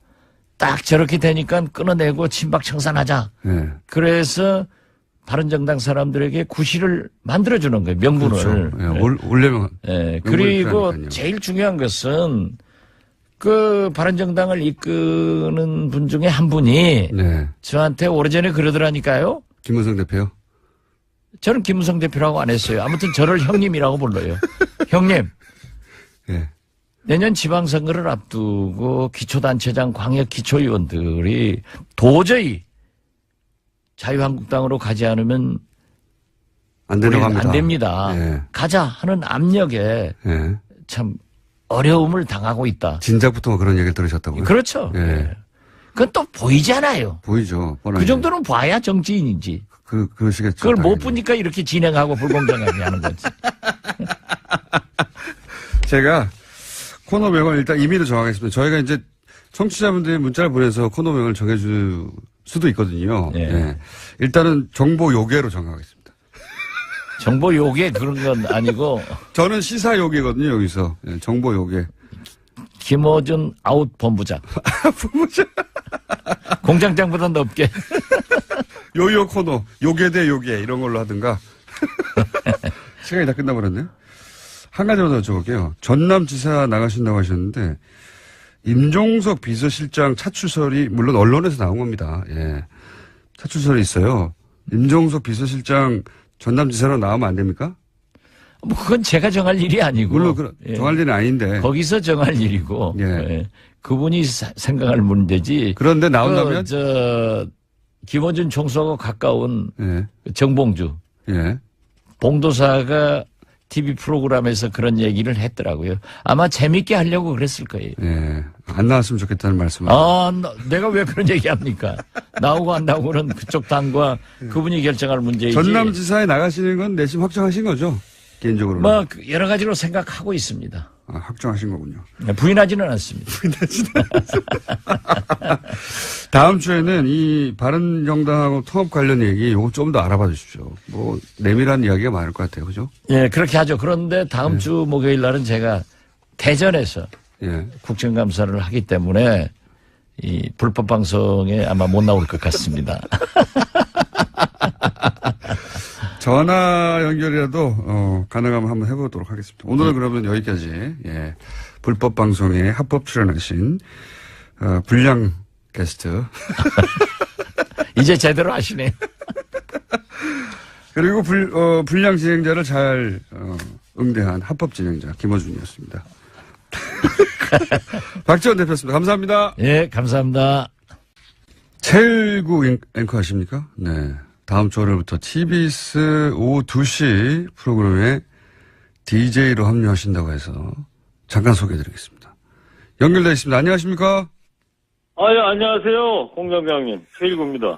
딱 저렇게 되니까 끊어내고 친박 청산하자. 예. 그래서 바른정당 사람들에게 구실을 만들어주는 거예요. 명분을. 그렇죠. 예. 올려면. 예. 명분이 그리고 필요하니까요. 제일 중요한 것은 그 바른정당을 이끄는 분 중에 한 분이 네. 저한테 오래전에 그러더라니까요. 김무성 대표요? 저는 김무성 대표라고 안 했어요. 아무튼 저를 형님이라고 불러요. 형님, 예. 내년 지방선거를 앞두고 기초단체장, 광역기초위원들이 도저히 자유한국당으로 가지 않으면 안 된다고 우리는 합니다. 안 됩니다. 예. 가자 하는 압력에 예. 참 어려움을 당하고 있다. 진작부터 그런 얘기를 들으셨다고요? 그렇죠. 예. 그건 또 보이잖아요. 보이죠. 뻔하게. 그 정도는 봐야 정치인이지. 그러시겠죠. 그걸 못 당연히. 보니까 이렇게 진행하고 불공정하게 하는 거지. 제가 코너명을 일단 임의로 정하겠습니다. 저희가 이제 청취자분들이 문자를 보내서 코너명을 정해줄 수도 있거든요. 예. 예. 일단은 정보 요괴로 정하겠습니다. 정보 요괴 그런 건 아니고 저는 시사 요괴거든요, 여기서. 예, 정보 요괴. 김어준 아웃 본부장. 공장장보다 높게. 요요 코너, 요괴 대 요괴, 이런 걸로 하든가. 시간이 다 끝나버렸네. 한 가지만 더 여쭤볼게요. 전남지사 나가신다고 하셨는데, 임종석 비서실장 차출설이, 물론 언론에서 나온 겁니다. 예. 차출설이 있어요. 임종석 비서실장 전남지사로 나오면 안 됩니까? 뭐 그건 제가 정할 일이 아니고. 물론 예. 정할 일은 아닌데. 거기서 정할 일이고. 예. 예. 그분이 생각할 문제지. 그런데 나온다면? 김어준 총수하고 가까운 예. 정봉주. 예. 봉도사가 TV 프로그램에서 그런 얘기를 했더라고요. 아마 재밌게 하려고 그랬을 거예요. 예. 안 나왔으면 좋겠다는 말씀을. 내가 왜 그런 얘기 합니까? 나오고 안 나오고는 그쪽 당과 그분이 결정할 문제이지. 전남지사에 나가시는 건 내심 확정하신 거죠? 개인적으로는. 뭐 여러 가지로 생각하고 있습니다. 확정하신 거군요. 부인하지는 않습니다. 다음 주에는 이 바른정당하고 통합 관련 얘기 요거 좀 더 알아봐 주십시오. 뭐 내밀한 이야기가 많을 것 같아요. 그죠? 예, 그렇게 하죠. 그런데 다음 주 목요일 날은 제가 대전에서 예. 국정감사를 하기 때문에 이 불법 방송에 아마 못 나올 것 같습니다. 전화 연결이라도 가능하면 한번 해보도록 하겠습니다. 오늘은 그러면 여기까지. 예. 불법 방송에 합법 출연하신 불량 게스트 이제 제대로 하시네요. 그리고 불량 진행자를 잘 응대한 합법 진행자 김어준이었습니다. 박지원 대표였습니다. 감사합니다. 예, 감사합니다. 최일구 앵커 하십니까? 네. 다음 주 월요일부터 TBS 오후 2시 프로그램에 DJ로 합류하신다고 해서 잠깐 소개해드리겠습니다. 연결되어 있습니다. 안녕하십니까? 예, 안녕하세요. 공장장님. 최일구입니다.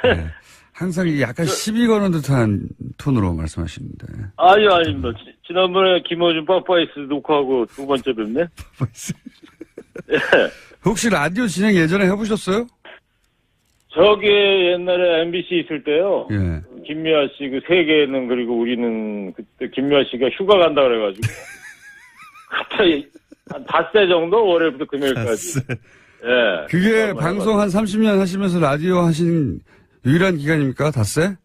네. 항상 약간 시비 거는 듯한 톤으로 말씀하시는데. 아닙니다. 지난번에 김어준 빠빠이스 녹화하고 두 번째 뵙네? 예. 혹시 라디오 진행 예전에 해보셨어요? 저기 옛날에 MBC 있을 때요. 예. 김미아 씨 그 세계는 그리고 우리는 그때 김미아 씨가 휴가 간다 그래가지고. 갑자기 한 닷새 정도 월요일부터 금요일까지. 예. 그게 방송 한 30년 하시면서 라디오 하신 유일한 기간입니까? 닷새?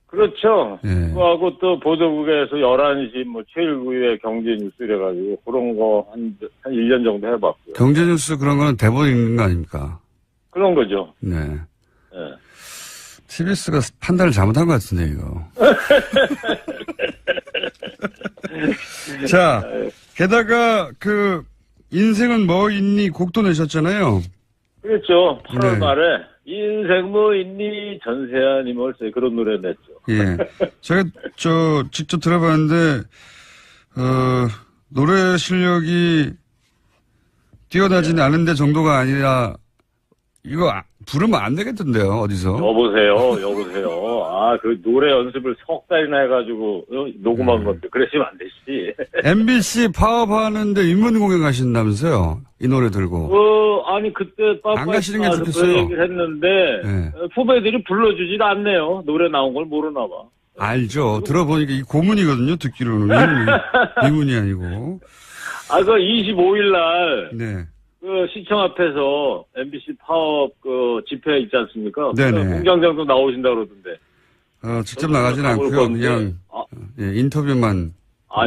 그렇죠. 예. 그거하고 또 보도국에서 11시 뭐 최일구의 경제뉴스 이래가지고 그런 거 한 1년 정도 해봤고요. 경제뉴스 그런 거는 대본 읽는 거 아닙니까? 그런 거죠. 네. 예. TBS가 판단을 잘못한 것 같은데, 이거. 자, 게다가 인생은 뭐 있니 곡도 내셨잖아요. 그렇죠. 8월 네. 말에 인생 뭐 있니 전세아니 멀세 그런 노래 냈죠. 예. 제가 직접 들어봤는데, 노래 실력이 뛰어나지는 않은데 정도가 아니라, 이거 부르면 안 되겠던데요, 어디서. 여보세요. 그 노래 연습을 석 달이나 해가지고 녹음한 건데 그러시면 안 되지. MBC 파업하는데 인문 공연 가신다면서요? 이 노래 들고. 아니 그때 안 가시는 게 빠빠이스 좋겠어요. 그 얘기를 했는데 네. 후배들이 불러주질 않네요. 노래 나온 걸 모르나 봐. 알죠. 들어보니까 이 고문이거든요, 듣기로는. 미문이 아니고. 그 25일 날, 네. 그 시청 앞에서 MBC 파업 그 집회 있지 않습니까? 네네. 공장장도 나오신다 그러던데. 직접 나가진 않고요. 그냥, 예, 인터뷰만.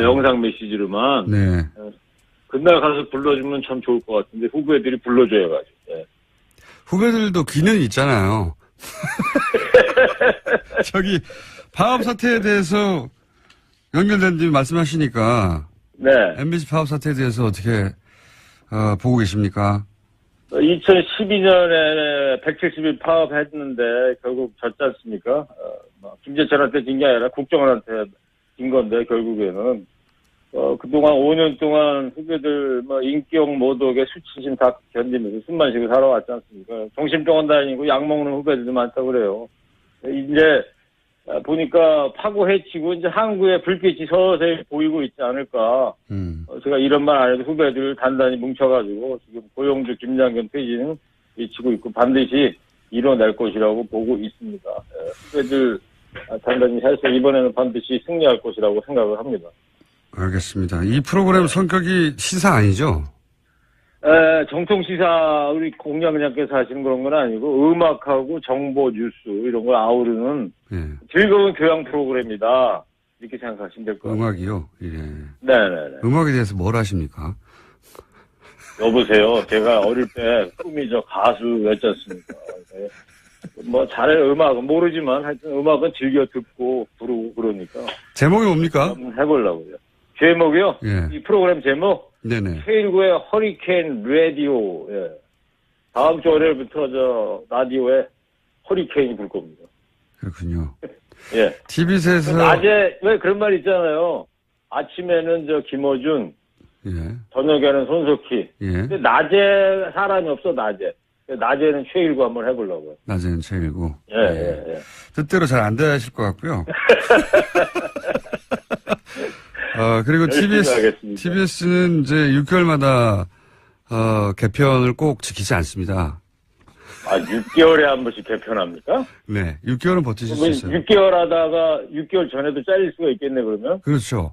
영상 메시지로만. 네. 그날 가서 불러주면 참 좋을 것 같은데, 후배들이 불러줘야가지고. 예. 후배들도 귀는 있잖아요. 저기, 파업 사태에 대해서 연결된 지 말씀하시니까. 네. MBC 파업 사태에 대해서 어떻게, 보고 계십니까? 2012년에 170일 파업했는데 결국 졌지 않습니까? 김재철한테 진 게 아니라 국정원한테 진 건데 결국에는 그동안 5년 동안 후배들 인격 모독에 수치심 다 견디면서 숨만 쉬고 살아왔지 않습니까? 정신병원 다니고 약 먹는 후배들도 많다고 그래요. 이제 보니까 파고 해치고 이제 항구에 불빛이 서서히 보이고 있지 않을까. 제가 이런 말 안 해도 후배들 단단히 뭉쳐가지고 지금 고용주 김장겸 퇴진은 외치고 있고 반드시 이뤄낼 것이라고 보고 있습니다. 후배들 단단히 해서 이번에는 반드시 승리할 것이라고 생각을 합니다. 알겠습니다. 이 프로그램 성격이 시사 아니죠? 정통 시사 우리 공장장께서 하시는 그런 건 아니고 음악하고 정보 뉴스 이런 걸 아우르는 예. 즐거운 교양 프로그램이다. 이렇게 생각하시면 될 것 같아요. 음악이요? 예. 네네네. 음악에 대해서 뭘 하십니까? 여보세요. 제가 어릴 때 꿈이 가수였지 않습니까? 잘해 음악은 모르지만 하여튼 음악은 즐겨 듣고 부르고 그러니까. 제목이 뭡니까? 한번 해보려고요. 제목이요? 예. 이 프로그램 제목? 네네. K19의 허리케인 라디오. 예. 다음 주 월요일부터 라디오에 허리케인이 불 겁니다. 그렇군요. 예. TV에서. 낮에, 왜 그런 말 있잖아요. 아침에는 김어준, 예. 저녁에는 손석희. 예. 근데 낮에 사람이 없어, 낮에. 낮에는 최일구 한번 해보려고요. 낮에는 최일구. 예. 뜻대로 잘 안 되실 것 같고요. 그리고 TBS는 이제 6개월마다, 개편을 꼭 지키지 않습니다. 6개월에 한 번씩 개편합니까? 네. 6개월은 버티실 수 있어요. 6개월 하다가 6개월 전에도 잘릴 수가 있겠네, 그러면? 그렇죠.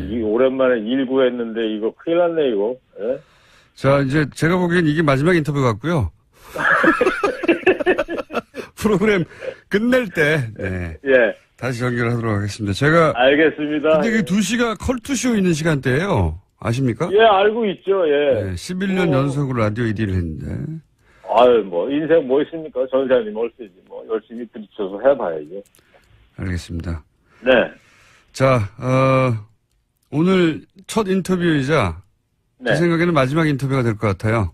이 오랜만에 일구했는데 이거 큰일 났네, 이거. 예? 자, 이제 제가 보기엔 이게 마지막 인터뷰 같고요. 프로그램 끝낼 때, 네. 예. 다시 연결하도록 하겠습니다. 제가. 알겠습니다. 근데 그 2시가 컬투쇼 있는 시간대예요. 아십니까? 예, 알고 있죠, 예. 네, 11년 연속으로 라디오 1위를 했는데. 인생 뭐 있습니까? 전사님 올 때지. 열심히 부딪혀서 해봐야죠. 알겠습니다. 네. 자, 오늘 첫 인터뷰이자 네. 제 생각에는 마지막 인터뷰가 될 것 같아요.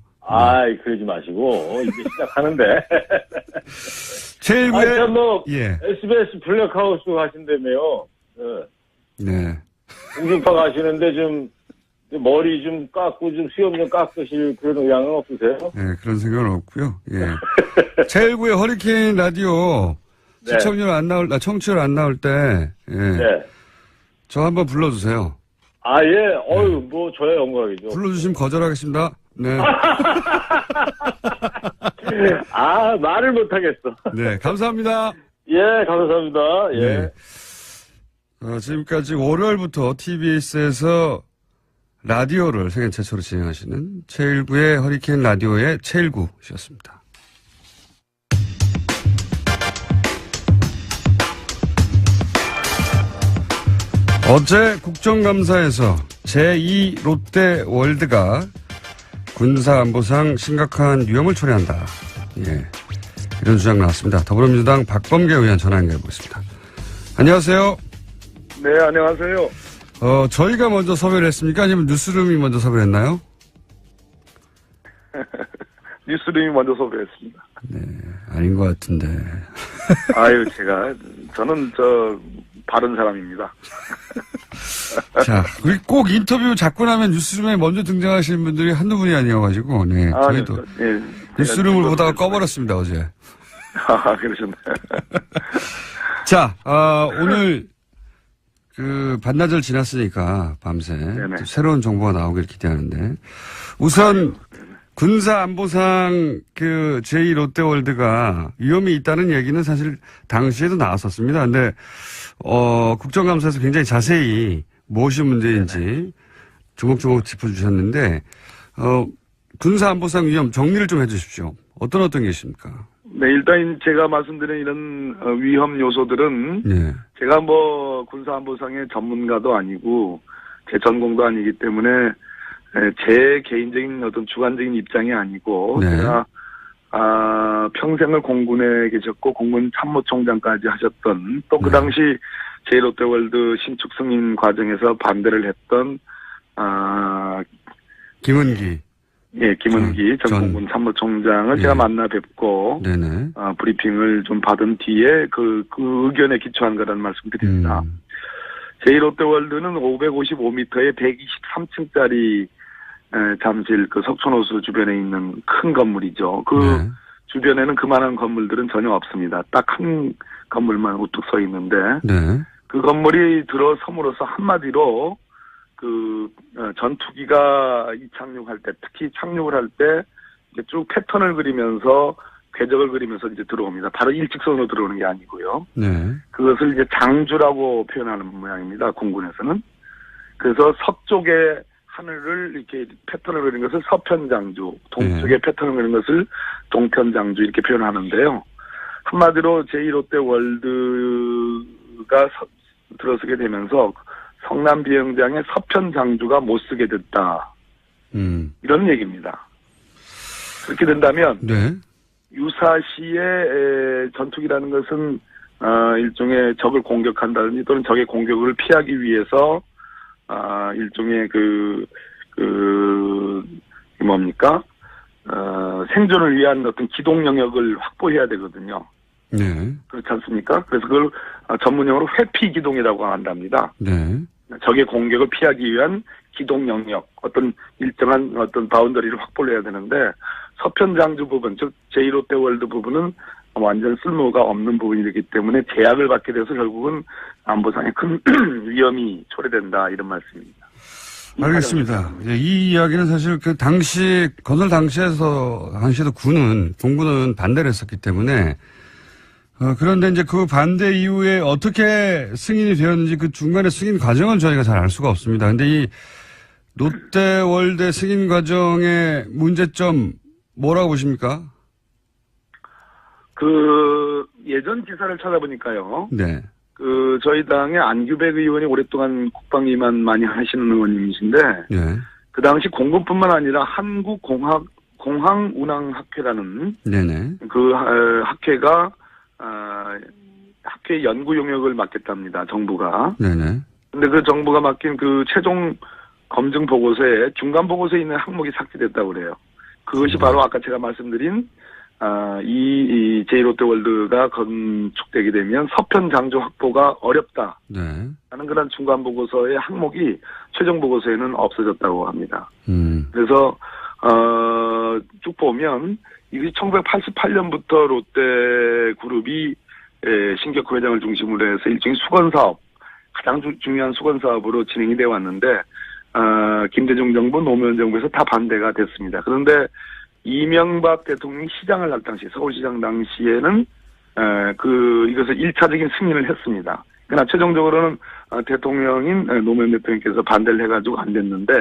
그러지 마시고, 이제 시작하는데. 제일구의 예. SBS 블랙하우스 가신다며요. 네. 공중파 가시는데 머리 좀 깎고 수염 좀 깎으실 그런 의향은 없으세요? 네, 그런 생각은 없고요. 예. 제일구의 허리케인 라디오 네. 청취율 안 나올 때, 예. 네. 저 한번 불러주세요. 예. 저야 영광이죠. 불러주시면 거절하겠습니다. 네. 말을 못하겠어. 네, 감사합니다. 예, 감사합니다. 예. 네. 지금까지 월요일부터 TBS에서 라디오를 세계 최초로 진행하시는 최일구의 허리케인 라디오의 최일구 씨였습니다. 어제 국정감사에서 제2 롯데월드가 군사안보상 심각한 위험을 초래한다. 예, 이런 주장 나왔습니다. 더불어민주당 박범계 의원 전화 연결해보겠습니다. 안녕하세요. 네, 안녕하세요. 저희가 먼저 섭외를 했습니까? 아니면 뉴스룸이 먼저 섭외를 했나요? 뉴스룸이 먼저 섭외했습니다. 네, 아닌 것 같은데. 저는 바른 사람입니다. 자, 꼭 인터뷰 잡고 나면 뉴스룸에 먼저 등장하시는 분들이 한두 분이 아니어가지고, 네, 저희도 네, 뉴스룸을 보다가 꺼버렸습니다, 어제. 그러셨나요? 자, 오늘 반나절 지났으니까 밤새 또 새로운 정보가 나오길 기대하는데, 우선 군사안보상 제2 롯데월드가 위험이 있다는 얘기는 사실 당시에도 나왔었습니다. 근데 국정감사에서 굉장히 자세히 무엇이 문제인지 조목조목 짚어주셨는데, 군사안보상 위험 정리를 좀 해주십시오. 어떤 게 있습니까? 네, 일단 제가 말씀드린 이런 위험 요소들은 네. 제가 뭐 군사안보상의 전문가도 아니고 제 전공도 아니기 때문에 제 개인적인 어떤 주관적인 입장이 아니고 네. 제가 평생을 공군에 계셨고 공군 참모총장까지 하셨던 또 그 네. 당시 제1롯데월드 신축 승인 과정에서 반대를 했던 김은기. 예, 김은기 전 공군 참모총장을 예. 제가 만나 뵙고 네네. 브리핑을 좀 받은 뒤에 그 의견에 기초한 거라는 말씀드립니다. 제1롯데월드는 555m에 123층짜리 잠실 그 석촌호수 주변에 있는 큰 건물이죠. 그 네. 주변에는 그만한 건물들은 전혀 없습니다. 딱 한 건물만 우뚝 서 있는데 네. 그 건물이 들어섬으로써 한마디로 그 전투기가 이착륙할 때, 특히 착륙을 할 때 쭉 패턴을 그리면서 궤적을 그리면서 이제 들어옵니다. 바로 일직선으로 들어오는 게 아니고요. 네. 그것을 이제 장주라고 표현하는 모양입니다. 공군에서는. 그래서 서쪽의 하늘을 이렇게 패턴을 그리는 것을 서편장주, 동쪽의 패턴을 그리는 것을 동편장주 이렇게 표현하는데요. 한마디로 제1롯데월드가 들어서게 되면서 성남 비행장의 서편장주가 못 쓰게 됐다. 이런 얘기입니다. 그렇게 된다면 네. 유사시의 전투기라는 것은 일종의 적을 공격한다든지 또는 적의 공격을 피하기 위해서 일종의 뭡니까? 생존을 위한 어떤 기동 영역을 확보해야 되거든요. 네. 그렇지 않습니까? 그래서 그걸 전문용어로 회피 기동이라고 한답니다. 네. 적의 공격을 피하기 위한 기동 영역, 어떤 일정한 어떤 바운더리를 확보를 해야 되는데 서편장주 부분, 즉 제1롯데월드 부분은 완전 쓸모가 없는 부분이기 때문에 제약을 받게 돼서 결국은 안보상에 큰 위험이 초래된다 이런 말씀입니다. 알겠습니다. 이 이야기는 사실 그 당시 건설 당시에도 공군은 반대를 했었기 때문에 그런데 이제 그 반대 이후에 어떻게 승인이 되었는지 그 중간에 승인 과정을 저희가 잘 알 수가 없습니다. 근데 이 롯데월드 승인 과정의 문제점 뭐라고 보십니까? 예전 기사를 찾아보니까요. 네. 저희 당의 안규백 의원이 오랫동안 국방위만 많이 하시는 의원님이신데, 네. 그 당시 공군뿐만 아니라 한국공항운항학회라는 네네. 그 학회가 학회 연구 용역을 맡겠답니다. 정부가. 네네. 근데 그 정부가 맡긴 그 최종 검증 보고서에 중간 보고서에 있는 항목이 삭제됐다고 그래요. 그것이 바로 아까 제가 말씀드린 이 제1롯데월드가 건축되게 되면 서편 장주 확보가 어렵다. 네. 하는 그런 중간 보고서의 항목이 최종 보고서에는 없어졌다고 합니다. 그래서 쭉 보면 이게 1988년부터 롯데그룹이 신격호 회장을 중심으로 해서 일종의 수건사업, 가장 중요한 수건사업으로 진행이 되어 왔는데 김대중 정부, 노무현 정부에서 다 반대가 됐습니다. 그런데 이명박 대통령이 시장을 할 당시, 서울시장 당시에는 이것을 1차적인 승인을 했습니다. 그러나 최종적으로는 대통령인 노무현 대통령께서 반대를 해가지고 안 됐는데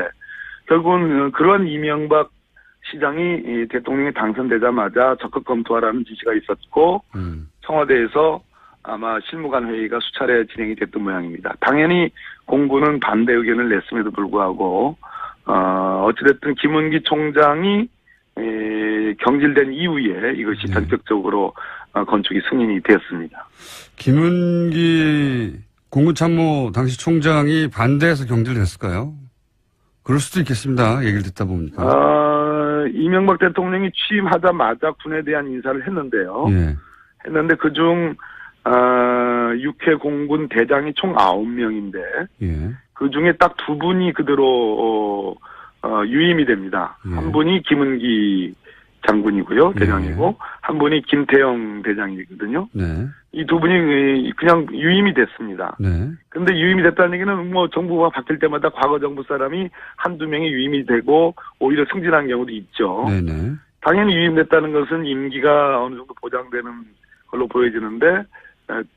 결국은 그런 이명박 시장이 대통령이 당선되자마자 적극 검토하라는 지시가 있었고 청와대에서 아마 실무관 회의가 수차례 진행이 됐던 모양입니다. 당연히 공군은 반대 의견을 냈음에도 불구하고 어찌됐든 김은기 총장이 경질된 이후에 이것이 전격적으로 건축이 승인이 됐습니다. 김은기 공군참모 당시 총장이 반대해서 경질됐을까요? 그럴 수도 있겠습니다. 얘기를 듣다 보니까. 이명박 대통령이 취임하자마자 군에 대한 인사를 했는데요. 예. 했는데 그중 6회 공군 대장이 총 9명인데 예. 그중에 딱 2분이 그대로 유임이 됩니다. 예. 한 분이 김은기 장군이고요. 대장이고 예. 한 분이 김태영 대장이거든요. 네. 이 2분이 그냥 유임이 됐습니다. 네. 근데 유임이 됐다는 얘기는 뭐 정부가 바뀔 때마다 과거 정부 사람이 한두 명이 유임이 되고 오히려 승진한 경우도 있죠. 네네. 당연히 유임됐다는 것은 임기가 어느 정도 보장되는 걸로 보여지는데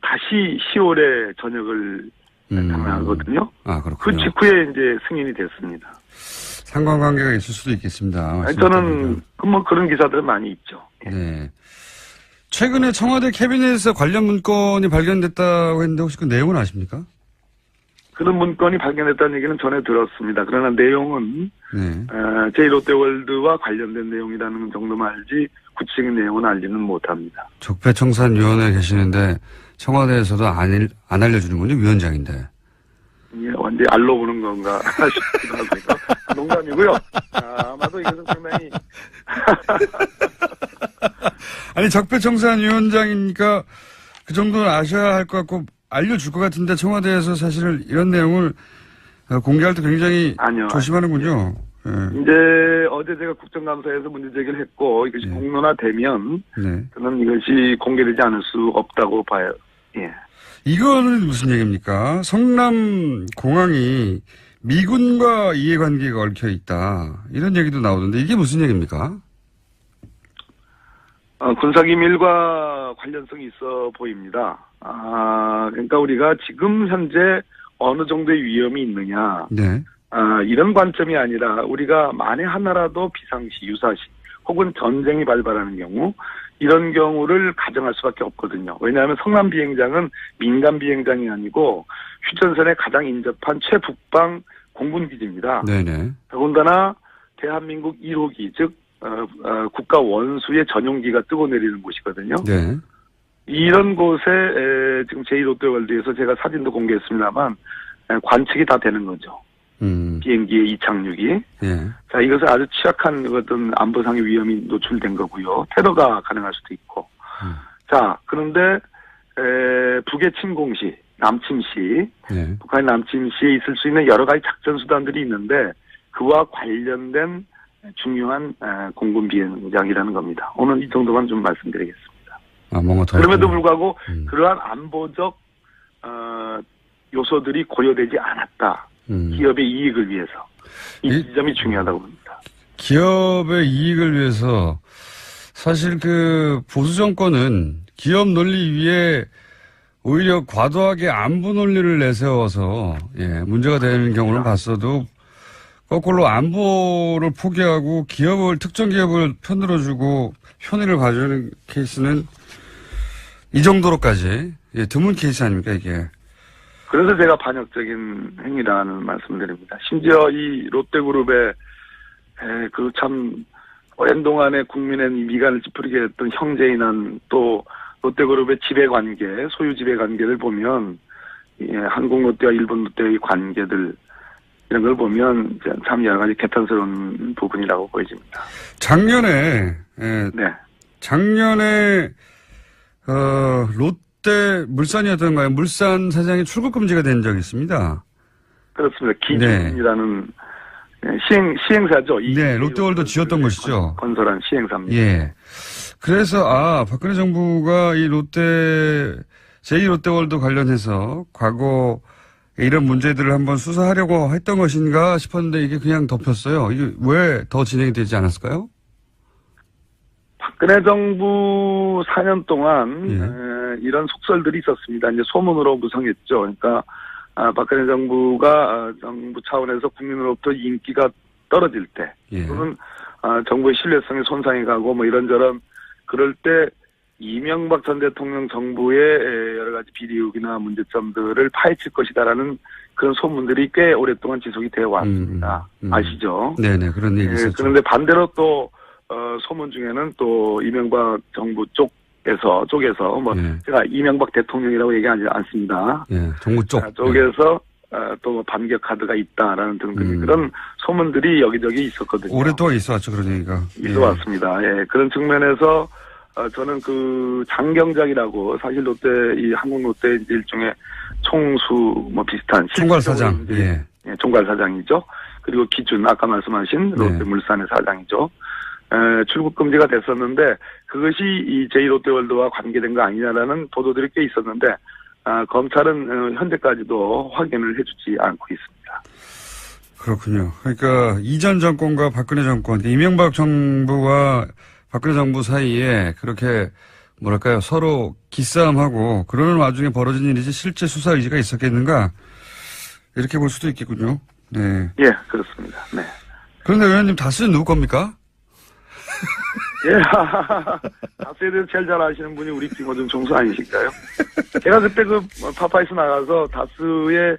다시 10월에 전역을 가능하거든요. 아, 그 그렇군요. 직후에 이제 승인이 됐습니다. 상관관계가 있을 수도 있겠습니다. 아니, 저는 뭐 그런 기사들은 많이 있죠. 예. 네. 최근에 청와대 캐비넷에서 관련 문건이 발견됐다고 했는데 혹시 그 내용은 아십니까? 그런 문건이 발견됐다는 얘기는 전에 들었습니다. 그러나 내용은 네. 제1롯데월드와 관련된 내용이라는 정도만 알지 구체적인 내용은 알지는 못합니다. 적폐청산위원회에 계시는데 청와대에서도 안 알려주는군요. 위원장인데. 이게 완전히 알로 보는 건가 싶기도 하고요. 농담이고요. 아마도 이것은 상당히 아니 적폐청산위원장이니까 그 정도는 아셔야 할 것 같고 알려줄 것 같은데 청와대에서 사실 이런 내용을 공개할 때 굉장히 아니요. 조심하는군요. 예. 이제 어제 제가 국정감사에서 문제 제기를 했고 이것이 네. 공론화되면 네. 저는 이것이 공개되지 않을 수 없다고 봐요. 예. 이거는 무슨 얘기입니까? 성남 공항이 미군과 이해관계가 얽혀 있다. 이런 얘기도 나오던데 이게 무슨 얘기입니까? 군사기밀과 관련성이 있어 보입니다. 그러니까 우리가 지금 현재 어느 정도의 위험이 있느냐. 네. 이런 관점이 아니라 우리가 만에 하나라도 비상시, 유사시 혹은 전쟁이 발발하는 경우 이런 경우를 가정할 수밖에 없거든요. 왜냐하면 성남 비행장은 민간 비행장이 아니고 휴전선에 가장 인접한 최북방 공군기지입니다. 네네. 더군다나 대한민국 1호기 즉 국가 원수의 전용기가 뜨고 내리는 곳이거든요. 네. 이런 곳에 지금 제1롯데월드에서 제가 사진도 공개했습니다만 관측이 다 되는 거죠. 비행기의 이착륙이. 예. 자, 이것은 아주 취약한 어떤 안보상의 위험이 노출된 거고요. 테러가 가능할 수도 있고. 자, 그런데 북의 침공시, 남침시, 네. 북한의 남침시에 있을 수 있는 여러 가지 작전 수단들이 있는데 그와 관련된 중요한 공군 비행장이라는 겁니다. 오늘 이 정도만 좀 말씀드리겠습니다. 뭔가 더. 그럼에도 불구하고 그러한 안보적 요소들이 고려되지 않았다. 기업의 이익을 위해서. 이 지점이 중요하다고 봅니다. 기업의 이익을 위해서 사실 그 보수 정권은 기업 논리 위에 오히려 과도하게 안보 논리를 내세워서 문제가 되는 경우를 봤어도 거꾸로 안보를 포기하고 특정 기업을 편들어주고 편의를 봐주는 케이스는 이 정도로까지 드문 케이스 아닙니까 이게. 그래서 제가 반역적인 행위라는 말씀을 드립니다. 심지어 이 롯데그룹의 그 참 오랜 동안에 국민의 미간을 찌푸리게 했던 형제인한 또 롯데그룹의 지배관계, 소유 지배관계를 보면 한국 롯데와 일본 롯데의 관계들 이런 걸 보면 참 여러 가지 개탄스러운 부분이라고 보여집니다. 작년에 롯데 물산이었던가요? 물산 사장이 출국 금지가 된 적이 있습니다. 그렇습니다. 기준이라는 시행사죠. 네, 롯데월드 지었던 것이죠. 건설한 시행사입니다. 예. 그래서 박근혜 정부가 이 제2롯데월드 관련해서 과거 이런 문제들을 한번 수사하려고 했던 것인가 싶었는데 이게 그냥 덮였어요. 이게 왜 더 진행이 되지 않았을까요? 박근혜 정부 4년 동안 이런 속설들이 있었습니다. 이제 소문으로 무성했죠. 그러니까 박근혜 정부가 정부 차원에서 국민으로부터 인기가 떨어질 때 또는 정부의 신뢰성이 손상이 가고 뭐 이런저런 그럴 때 이명박 전 대통령 정부의 여러 가지 비리 의혹이나 문제점들을 파헤칠 것이다라는 그런 소문들이 꽤 오랫동안 지속이 되어 왔습니다. 아시죠? 네네, 그런 얘기 있었죠. 그런데 반대로 또 소문 중에는 또 이명박 정부 쪽에서 제가 이명박 대통령이라고 얘기하지 않습니다. 정부 쪽에서 또 반격 카드가 있다라는 등등 그런 소문들이 여기저기 있었거든요. 오랫동안 있어왔죠, 그런 얘기가. 있어왔습니다. 그런 측면에서 저는 그 장경작이라고 사실 롯데 이 한국 롯데 일종의 총수 비슷한 총괄사장, 총괄사장이죠. 그리고 기준 아까 말씀하신 롯데물산의 사장이죠. 출국 금지가 됐었는데 그것이 이 제2롯데월드와 관계된 거 아니냐라는 보도들이 꽤 있었는데 검찰은 현재까지도 확인을 해주지 않고 있습니다. 그렇군요. 그러니까 이전 정권과 박근혜 정권, 이명박 정부와 박근혜 정부 사이에 그렇게 뭐랄까요, 서로 기싸움하고 그러는 와중에 벌어진 일이지 실제 수사 의지가 있었겠는가 이렇게 볼 수도 있겠군요. 네. 예, 그렇습니다. 네. 그런데 의원님 다스는 누구 겁니까? 예, 다스에 대해서 제일 잘 아시는 분이 우리 김어준 총수 아니실까요? 제가 그때 그 파파이스 나가서 다스의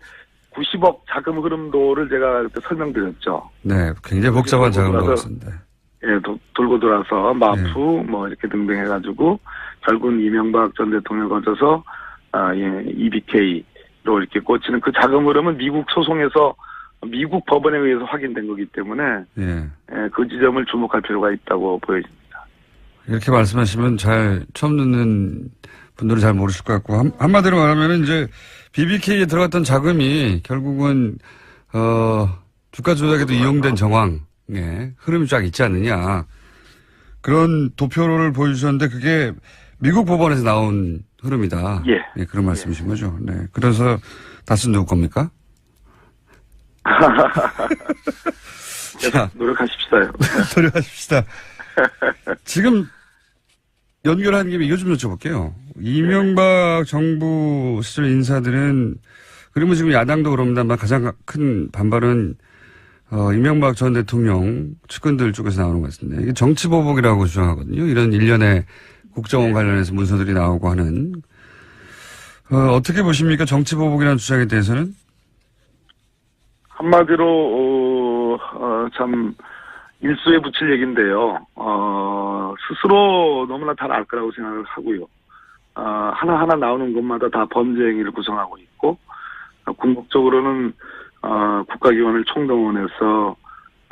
90억 자금 흐름도를 제가 그때 설명드렸죠. 네, 굉장히 복잡한 자금 나왔습니다. 예, 돌고 돌아서 마프 뭐 이렇게 등등 해가지고 결국은 이명박 전 대통령 거쳐서 EBK로 이렇게 꽂히는 그 자금 흐름은 미국 소송에서 미국 법원에 의해서 확인된 거기 때문에 예. 그 지점을 주목할 필요가 있다고 보여집니다. 이렇게 말씀하시면 처음 듣는 분들은 잘 모르실 것 같고 한마디로 말하면 이제 BBK에 들어갔던 자금이 결국은 주가 조작에도 이용된 정황, 예, 흐름이 쫙 있지 않느냐 그런 도표를 보여주셨는데 그게 미국 법원에서 나온 흐름이다. 예, 예 그런 말씀이신 거죠. 네, 그래서 다스는 누구 겁니까? 자, 노력하십시다요. 노력하십시다. 지금 연결한 김에 이거 좀 여쭤볼게요. 이명박 정부 시절 인사들은 그러면 지금 야당도 그럽니다만 가장 큰 반발은 이명박 전 대통령 측근들 쪽에서 나오는 것 같습니다. 이게 정치보복이라고 주장하거든요. 이런 일련의 국정원 관련해서 문서들이 나오고 하는 어떻게 보십니까? 정치보복이라는 주장에 대해서는? 한마디로 참 일수에 붙일 얘기인데요. 스스로 너무나 다 알 거라고 생각을 하고요. 하나하나 나오는 것마다 다 범죄 행위를 구성하고 있고 궁극적으로는 국가기관을 총동원해서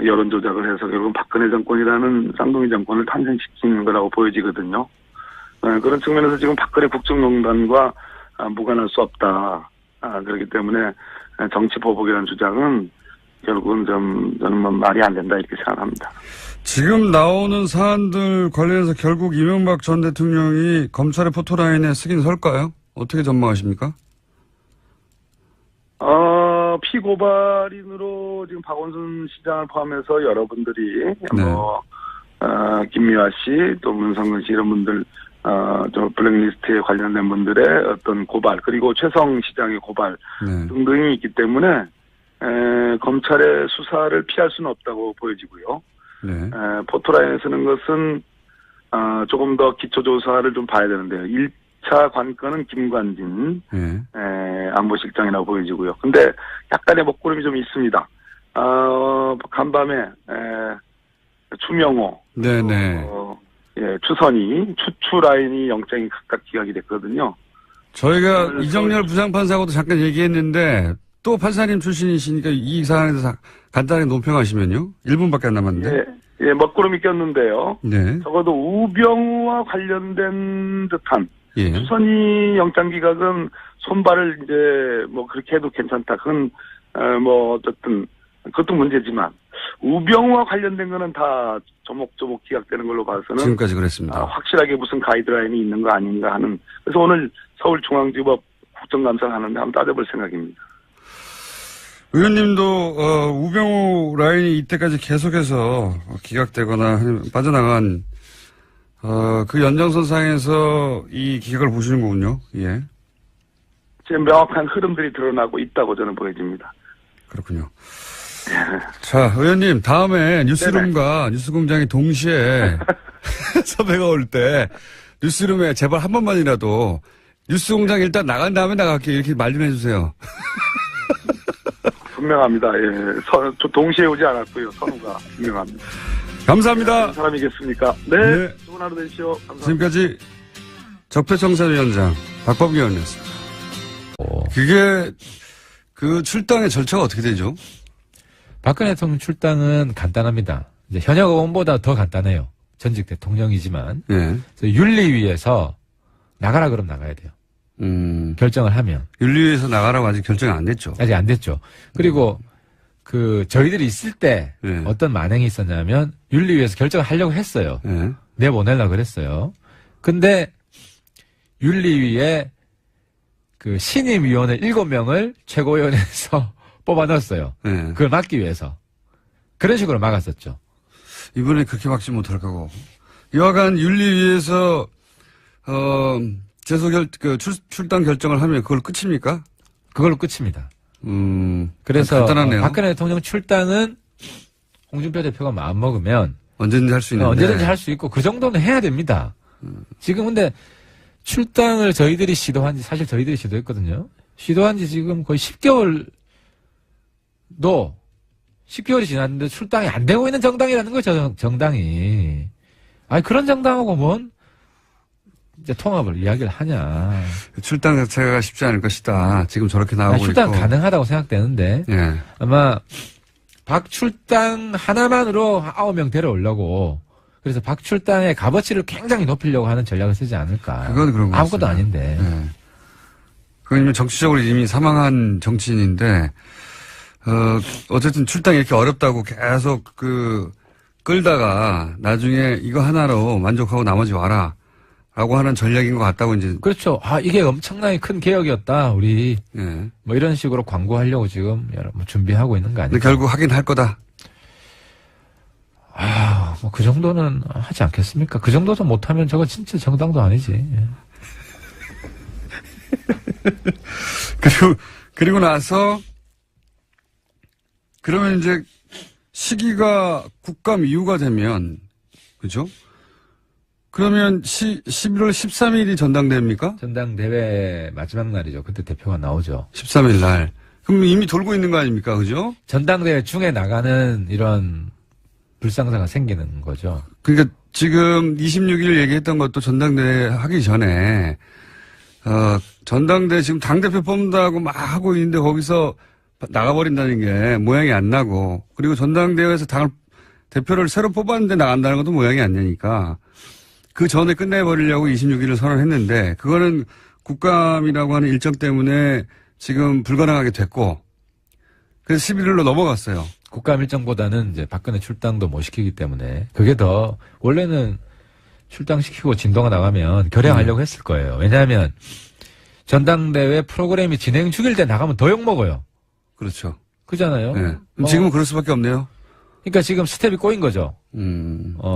여론조작을 해서 결국 박근혜 정권이라는 쌍둥이 정권을 탄생시키는 거라고 보여지거든요. 그런 측면에서 지금 박근혜 국정농단과 무관할 수 없다. 그렇기 때문에 정치보복이라는 주장은 결국은 저는 뭐 말이 안 된다 이렇게 생각합니다. 지금 나오는 사안들 관련해서 결국 이명박 전 대통령이 검찰의 포토라인에 쓰긴 설까요? 어떻게 전망하십니까? 피고발인으로 지금 박원순 시장을 포함해서 여러분들이 네. 김미화 씨, 또 문성근 씨 이런 분들, 저 블랙리스트에 관련된 분들의 어떤 고발, 그리고 최성 시장의 고발 네. 등등이 있기 때문에 검찰의 수사를 피할 수는 없다고 보여지고요. 네. 포토라인에 쓰는 것은 조금 더 기초조사를 좀 봐야 되는데요. 1차 관건은 김관진 네. 안보실장이라고 보여지고요. 근데 약간의 먹구름이 좀 있습니다. 간밤에 추명호, 네네. 예, 추선이 추추 라인이 영장이 각각 기각이 됐거든요. 저희가 이정열 부장판사하고도 잠깐 얘기했는데 또 판사님 출신이시니까 이 사안에 대해서 간단하게 논평하시면요. 1분밖에 안 남았는데. 예, 먹구름이 꼈는데요. 네. 적어도 우병우와 관련된 듯한 예. 추선이 영장 기각은 손발을 이제 뭐 그렇게 해도 괜찮다. 그건 뭐 어쨌든 그것도 문제지만 우병우와 관련된 거는 다 조목조목 기각되는 걸로 봐서는 지금까지 그랬습니다. 확실하게 무슨 가이드라인이 있는 거 아닌가 하는. 그래서 오늘 서울중앙지법 국정감사를 하는데 한번 따져볼 생각입니다. 의원님도 우병우 라인이 이때까지 계속해서 기각되거나 빠져나간 그 연장선상에서 이 기각을 보시는 거군요. 예. 지금 명확한 흐름들이 드러나고 있다고 저는 보여집니다. 그렇군요. 자, 의원님 다음에 뉴스룸과 뉴스공장이 동시에 섭외가 올 때 뉴스룸에 제발 한 번만이라도 뉴스공장 일단 나간 다음에 나갈게요. 이렇게 말 좀 해주세요. 분명합니다. 예. 동시에 오지 않았고요. 선우가 분명합니다. 감사합니다. 사람이겠습니까? 네. 네. 좋은 하루 되시오. 감사합니다. 지금까지 적폐청산위원장 박범기 의원이었습니다. 그게 그 출당의 절차가 어떻게 되죠? 박근혜 대통령 출당은 간단합니다. 이제 현역 의원보다 더 간단해요. 전직 대통령이지만. 예. 그래서 윤리위에서 나가라 그럼 나가야 돼요. 결정을 하면. 윤리위에서 나가라고 아직 결정이 안 됐죠. 아직 안 됐죠. 그리고 저희들이 있을 때 네. 어떤 만행이 있었냐면 윤리위에서 결정을 하려고 했어요. 예. 내보내려고 그랬어요. 근데 윤리위에 그 신임위원을 7명을 최고위원회에서 뽑아 넣었어요. 예. 그걸 막기 위해서. 그런 식으로 막았었죠. 이번에 그렇게 막지 못할 거고. 여하간 윤리위에서 출당 결정을 하면 그걸 끝입니까? 그걸로 끝입니다. 그래서 간단하네요. 박근혜 대통령 출당은 홍준표 대표가 마음먹으면 언제든지 할 수 있는데. 언제든지 할 수 있고 그 정도는 해야 됩니다. 지금 근데 출당을 저희들이 시도한 지 사실 저희들이 시도했거든요. 시도한 지 지금 거의 10개월이 지났는데 출당이 안 되고 있는 정당이라는 거죠, 정당이. 아니, 그런 정당하고 뭔 이제 통합을 이야기를 하냐. 출당 자체가 쉽지 않을 것이다. 지금 저렇게 나오고 출당 있고. 가능하다고 생각되는데 예. 아마 박출당 하나만으로 9명 데려오려고 그래서 박출당의 값어치를 굉장히 높이려고 하는 전략을 쓰지 않을까. 그건 그런 거 아무것도 같습니다. 아닌데. 예. 그건 정치적으로 이미 사망한 정치인인데, 어쨌든 출당이 이렇게 어렵다고 계속 끌다가 나중에 이거 하나로 만족하고 나머지 와라. 라고 하는 전략인 것 같다고 이제. 그렇죠. 아, 이게 엄청나게 큰 개혁이었다. 우리. 예. 뭐 이런 식으로 광고하려고 지금 뭐 준비하고 있는 거 근데 아닐까. 결국 하긴 할 거다. 아, 뭐 그 정도는 하지 않겠습니까? 그 정도도 못하면 저거 진짜 정당도 아니지. 예. 그리고 나서, 그러면 이제 시기가 국감 이후가 되면, 그죠? 그러면 11월 13일이 전당대회입니까? 전당대회 마지막 날이죠. 그때 대표가 나오죠. 13일 날. 그럼 이미 돌고 있는 거 아닙니까? 그죠? 전당대회 중에 나가는 이런 불상사가 생기는 거죠. 그러니까 지금 26일 얘기했던 것도 전당대회 하기 전에, 전당대회 지금 당대표 뽑는다고 막 하고 있는데 거기서 나가버린다는 게 모양이 안 나고, 그리고 전당대회에서 대표를 새로 뽑았는데 나간다는 것도 모양이 안 나니까, 그 전에 끝내버리려고 26일을 선언했는데, 그거는 국감이라고 하는 일정 때문에 지금 불가능하게 됐고, 그래서 11일로 넘어갔어요. 국감 일정보다는 이제 박근혜 출당도 못 시키기 때문에 그게 더 원래는 출당시키고 진도가 나가면 결행하려고 했을 거예요. 왜냐하면 전당대회 프로그램이 진행 중일 때 나가면 더 욕먹어요. 그렇죠. 그잖아요. 네. 지금은 그럴 수밖에 없네요. 그러니까 지금 스텝이 꼬인 거죠.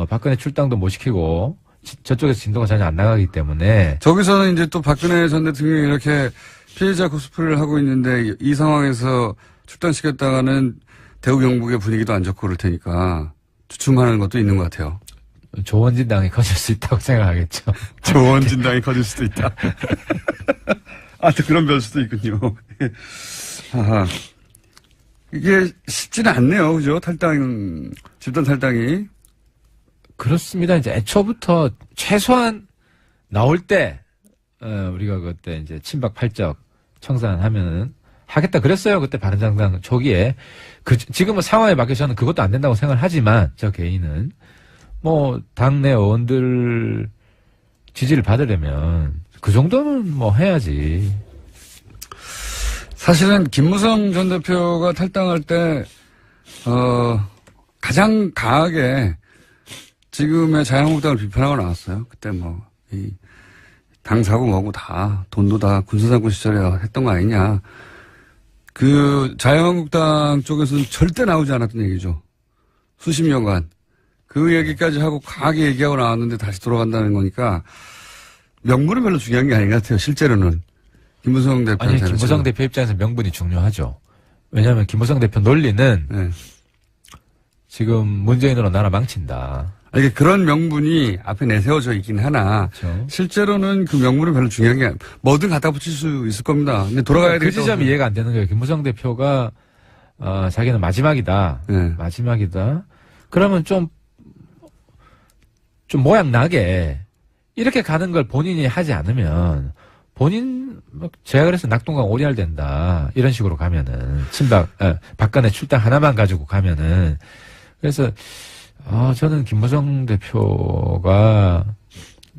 박근혜 출당도 못 시키고 저쪽에서 진도가 전혀 안 나가기 때문에. 저기서는 이제 또 박근혜 전 대통령이 이렇게 피해자 코스프레를 하고 있는데 이 상황에서 출당시켰다가는 대우 경북의 분위기도 안 좋고 그럴 테니까 주춤하는 것도 있는 것 같아요. 조원진당이 커질 수 있다고 생각하겠죠. 조원진당이 커질 수도 있다. 아, 또 그런 변수도 있군요. 아하. 이게 쉽지는 않네요. 그죠? 집단 탈당이. 그렇습니다. 이제 애초부터 최소한 나올 때, 우리가 그때 이제 친박 팔적 청산하면은 하겠다 그랬어요. 그때 바른정당 초기에. 지금은 상황에 맞게 저는 그것도 안 된다고 생각을 하지만, 저 개인은. 뭐, 당내 의원들 지지를 받으려면, 그 정도는 뭐 해야지. 사실은 김무성 전 대표가 탈당할 때, 가장 강하게 지금의 자유한국당을 비판하고 나왔어요. 그때 뭐, 당사고 뭐고 다, 돈도 다 군사장군 시절에 했던 거 아니냐. 자유한국당 쪽에서는 절대 나오지 않았던 얘기죠. 수십 년간. 그 얘기까지 하고 강하게 얘기하고 나왔는데 다시 돌아간다는 거니까 명분은 별로 중요한 게 아닌 것 같아요. 실제로는. 김무성 대표한테는. 아니, 김무성 대표 입장에서 명분이 중요하죠. 왜냐하면 김무성 대표 논리는 네. 지금 문재인으로 나라 망친다. 이게 그런 명분이 앞에 내세워져 있긴 하나 그렇죠. 실제로는 그 명분은 별로 중요한 게 뭐든 갖다 붙일 수 있을 겁니다. 근데 돌아가야 그 지점이 이해가 안 되는 거예요. 김무성 대표가 자기는 마지막이다. 네. 마지막이다. 그러면 좀 모양 나게 이렇게 가는 걸 본인이 하지 않으면 제가 그래서 낙동강 오리알 된다. 이런 식으로 가면은 박근혜 출당 하나만 가지고 가면은 그래서 저는 김무성 대표가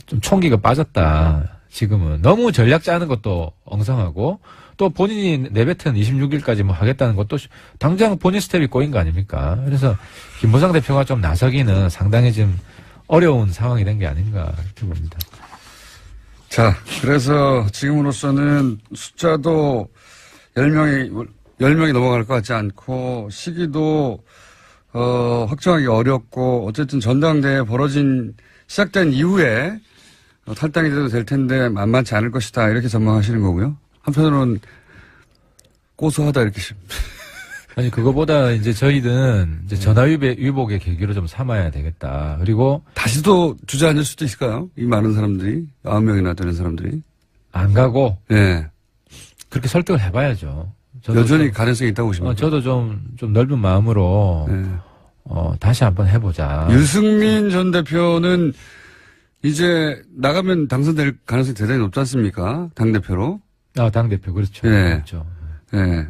좀 총기가 빠졌다. 지금은. 너무 전략 짜는 것도 엉성하고, 또 본인이 내뱉은 26일까지 뭐 하겠다는 것도 당장 본인 스텝이 꼬인 거 아닙니까? 그래서 김무성 대표가 좀 나서기는 상당히 지금 어려운 상황이 된 게 아닌가, 이렇게 봅니다. 자, 그래서 지금으로서는 숫자도 10명이 넘어갈 것 같지 않고, 시기도 확정하기 어렵고, 어쨌든 전당대회 시작된 이후에, 탈당이 돼도 될 텐데 만만치 않을 것이다. 이렇게 전망하시는 거고요. 한편으로는 고소하다 이렇게. 아니, 그거보다 이제 저희는 이제 전화위복의 계기로 좀 삼아야 되겠다. 그리고 다시 또 주저앉을 수도 있을까요? 이 많은 사람들이, 9명이나 되는 사람들이. 안 가고 예. 그렇게 설득을 해봐야죠. 저도 여전히 가능성이 있다고 보십니까? 저도 좀 넓은 마음으로 예. 다시 한번 해보자. 유승민 전 대표는 이제 나가면 당선될 가능성이 대단히 높지 않습니까? 당대표로. 당대표, 그렇죠. 예. 그렇죠. 예.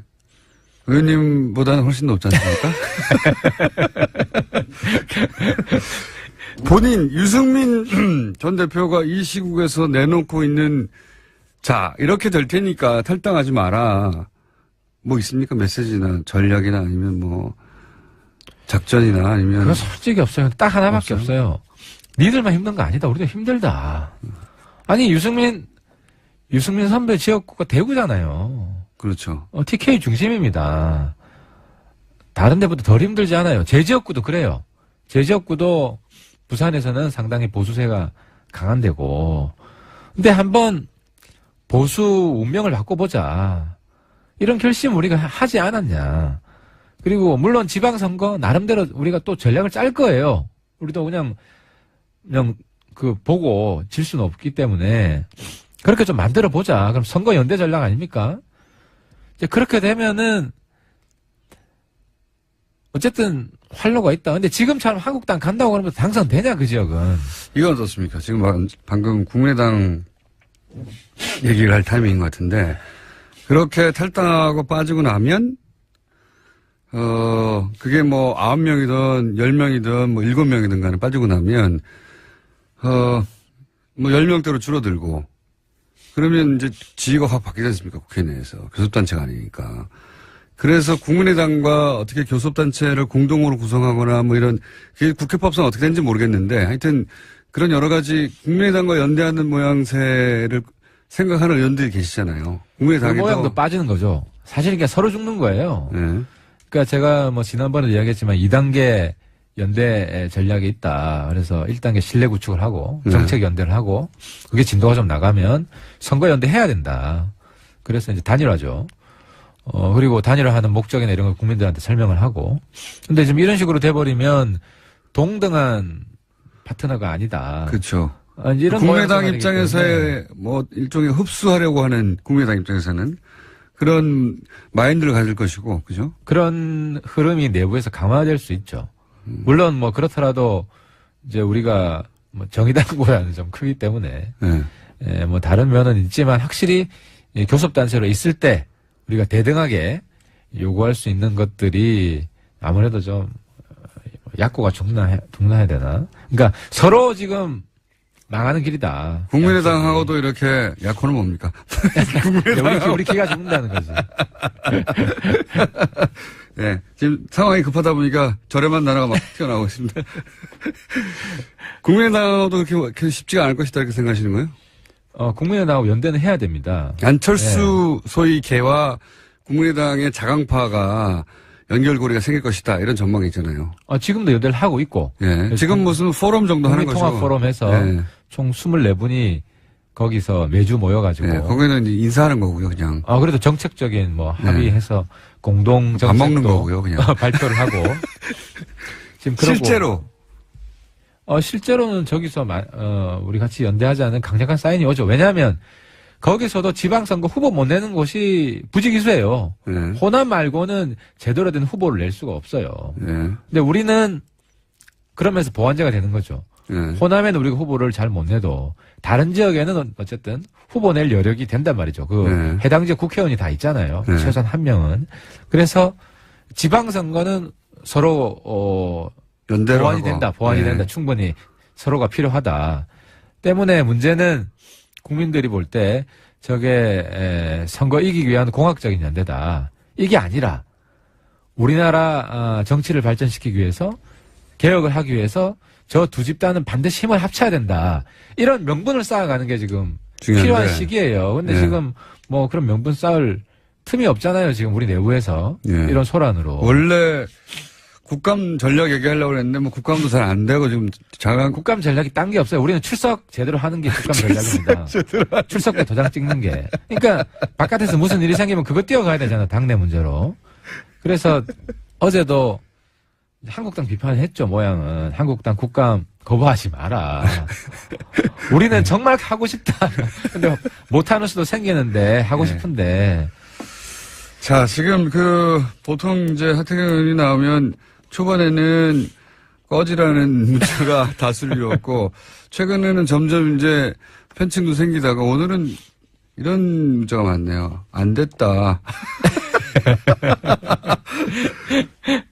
의원님보다는 훨씬 높지 않습니까? 본인, 유승민 전 대표가 이 시국에서 내놓고 있는, 자, 이렇게 될 테니까 탈당하지 마라. 뭐 있습니까? 메시지나 전략이나 아니면 뭐, 작전이나 아니면. 그건 솔직히 없어요. 딱 하나밖에 없어요. 니들만 힘든 거 아니다. 우리도 힘들다. 아니, 유승민 선배 지역구가 대구잖아요. 그렇죠. TK 중심입니다. 다른 데보다 덜 힘들지 않아요. 제 지역구도 그래요. 제 지역구도 부산에서는 상당히 보수세가 강한 데고. 근데 한번 보수 운명을 바꿔보자. 이런 결심 우리가 하지 않았냐. 그리고 물론 지방선거 나름대로 우리가 또 전략을 짤 거예요. 우리도 그냥 보고 질 수는 없기 때문에 그렇게 좀 만들어 보자. 그럼 선거 연대 전략 아닙니까? 이제 그렇게 되면은 어쨌든 활로가 있다. 근데 지금처럼 한국당 간다고 그러면 당선되냐 그 지역은. 이건 어떻습니까? 지금 방금 국민의당 얘기를 할 타이밍인 것 같은데 그렇게 탈당하고 빠지고 나면 그게 뭐 9명이든 10명이든 뭐 7명이든 간에 빠지고 나면 뭐 10명대로 줄어들고 그러면 이제 지위가 확 바뀌지 않습니까? 국회 내에서. 교섭단체가 아니니까. 그래서 국민의당과 어떻게 교섭단체를 공동으로 구성하거나 뭐 이런, 그게 국회법상 어떻게 되는지 모르겠는데 하여튼 그런 여러 가지 국민의당과 연대하는 모양새를 생각하는 의원들이 계시잖아요. 국민의당에도. 그 모양도 빠지는 거죠. 사실 이게 서로 죽는 거예요. 네. 그러니까 제가 뭐 지난번에도 이야기했지만 2단계 연대 전략이 있다. 그래서 1단계 신뢰 구축을 하고 정책 연대를 하고 그게 진도가 좀 나가면 선거 연대 해야 된다. 그래서 이제 단일화죠. 그리고 단일화하는 목적이나 이런 걸 국민들한테 설명을 하고. 근데 지금 이런 식으로 돼버리면 동등한 파트너가 아니다. 그렇죠. 이런 국민의당 입장에서의 뭐 일종의 흡수하려고 하는 국민의당 입장에서는 그런 마인드를 가질 것이고, 그죠? 그런 흐름이 내부에서 강화될 수 있죠. 물론 뭐 그렇더라도 이제 우리가 뭐 정의당보다는 좀 크기 때문에 뭐 다른 면은 있지만 확실히 교섭단체로 있을 때 우리가 대등하게 요구할 수 있는 것들이 아무래도 좀 약고가 중나해야 되나? 그러니까 서로 지금 망하는 길이다. 국민의당하고도 이렇게 약혼은 뭡니까? 우리 기가 죽는다는 거지. 네. 지금 상황이 급하다 보니까 저렴한 단어가 막 튀어나오고 있습니다. 국민의당하고도 그렇게 쉽지가 않을 것이다 이렇게 생각하시는 거예요? 국민의당하고 연대는 해야 됩니다. 안철수 소위 개와 국민의당의 자강파가 연결고리가 생길 것이다 이런 전망이 있잖아요. 지금도 연대를 하고 있고. 예. 지금 무슨 포럼 정도 하는 거죠. 통합 포럼에서 총 24분이 거기서 매주 모여가지고. 네, 거기는 이제 인사하는 거고요, 그냥. 그래도 정책적인 뭐 합의해서 공동 정책도 밥 먹는 거고요, 그냥. 발표를 하고. 지금 실제로. 실제로는 저기서 우리 같이 연대하자는 강력한 사인이 오죠. 왜냐하면 거기서도 지방선거 후보 못 내는 곳이 부지기수예요. 호남 말고는 제대로 된 후보를 낼 수가 없어요. 근데 우리는 그러면서 보완제가 되는 거죠. 호남에는 우리가 후보를 잘 못 내도 다른 지역에는 어쨌든 후보 낼 여력이 된단 말이죠. 해당 지역 국회의원이 다 있잖아요. 최소한 한 명은. 그래서 지방선거는 서로 연대로 보완이 된다. 보완이 된다. 충분히 서로가 필요하다. 때문에 문제는 국민들이 볼 때 저게 선거 이기기 위한 공학적인 연대다. 이게 아니라 우리나라 정치를 발전시키기 위해서 개혁을 하기 위해서 저 두 집단은 반드시 힘을 합쳐야 된다. 이런 명분을 쌓아가는 게 지금 중요한데. 필요한 시기예요. 근데 지금 뭐 그런 명분 쌓을 틈이 없잖아요. 지금 우리 내부에서 이런 소란으로. 원래 국감 전략 얘기하려고 그랬는데 뭐 국감도 잘 안 되고 지금 자강 국감 전략이 딴 게 없어요. 우리는 출석 제대로 하는 게 국감 전략입니다. 출석 때 도장 찍는 게. 그러니까 바깥에서 무슨 일이 생기면 그거 뛰어가야 되잖아. 당내 문제로. 그래서 어제도 한국당 비판했죠. 모양은. 한국당 국감 거부하지 마라. 우리는 정말 하고 싶다. 근데 못하는 수도 생기는데 하고 싶은데. 자, 지금 보통 이제 하태경 의원이 나오면 초반에는 꺼지라는 문자가 다수였고, 최근에는 점점 이제 팬층도 생기다가 오늘은 이런 문자가 많네요. 안 됐다.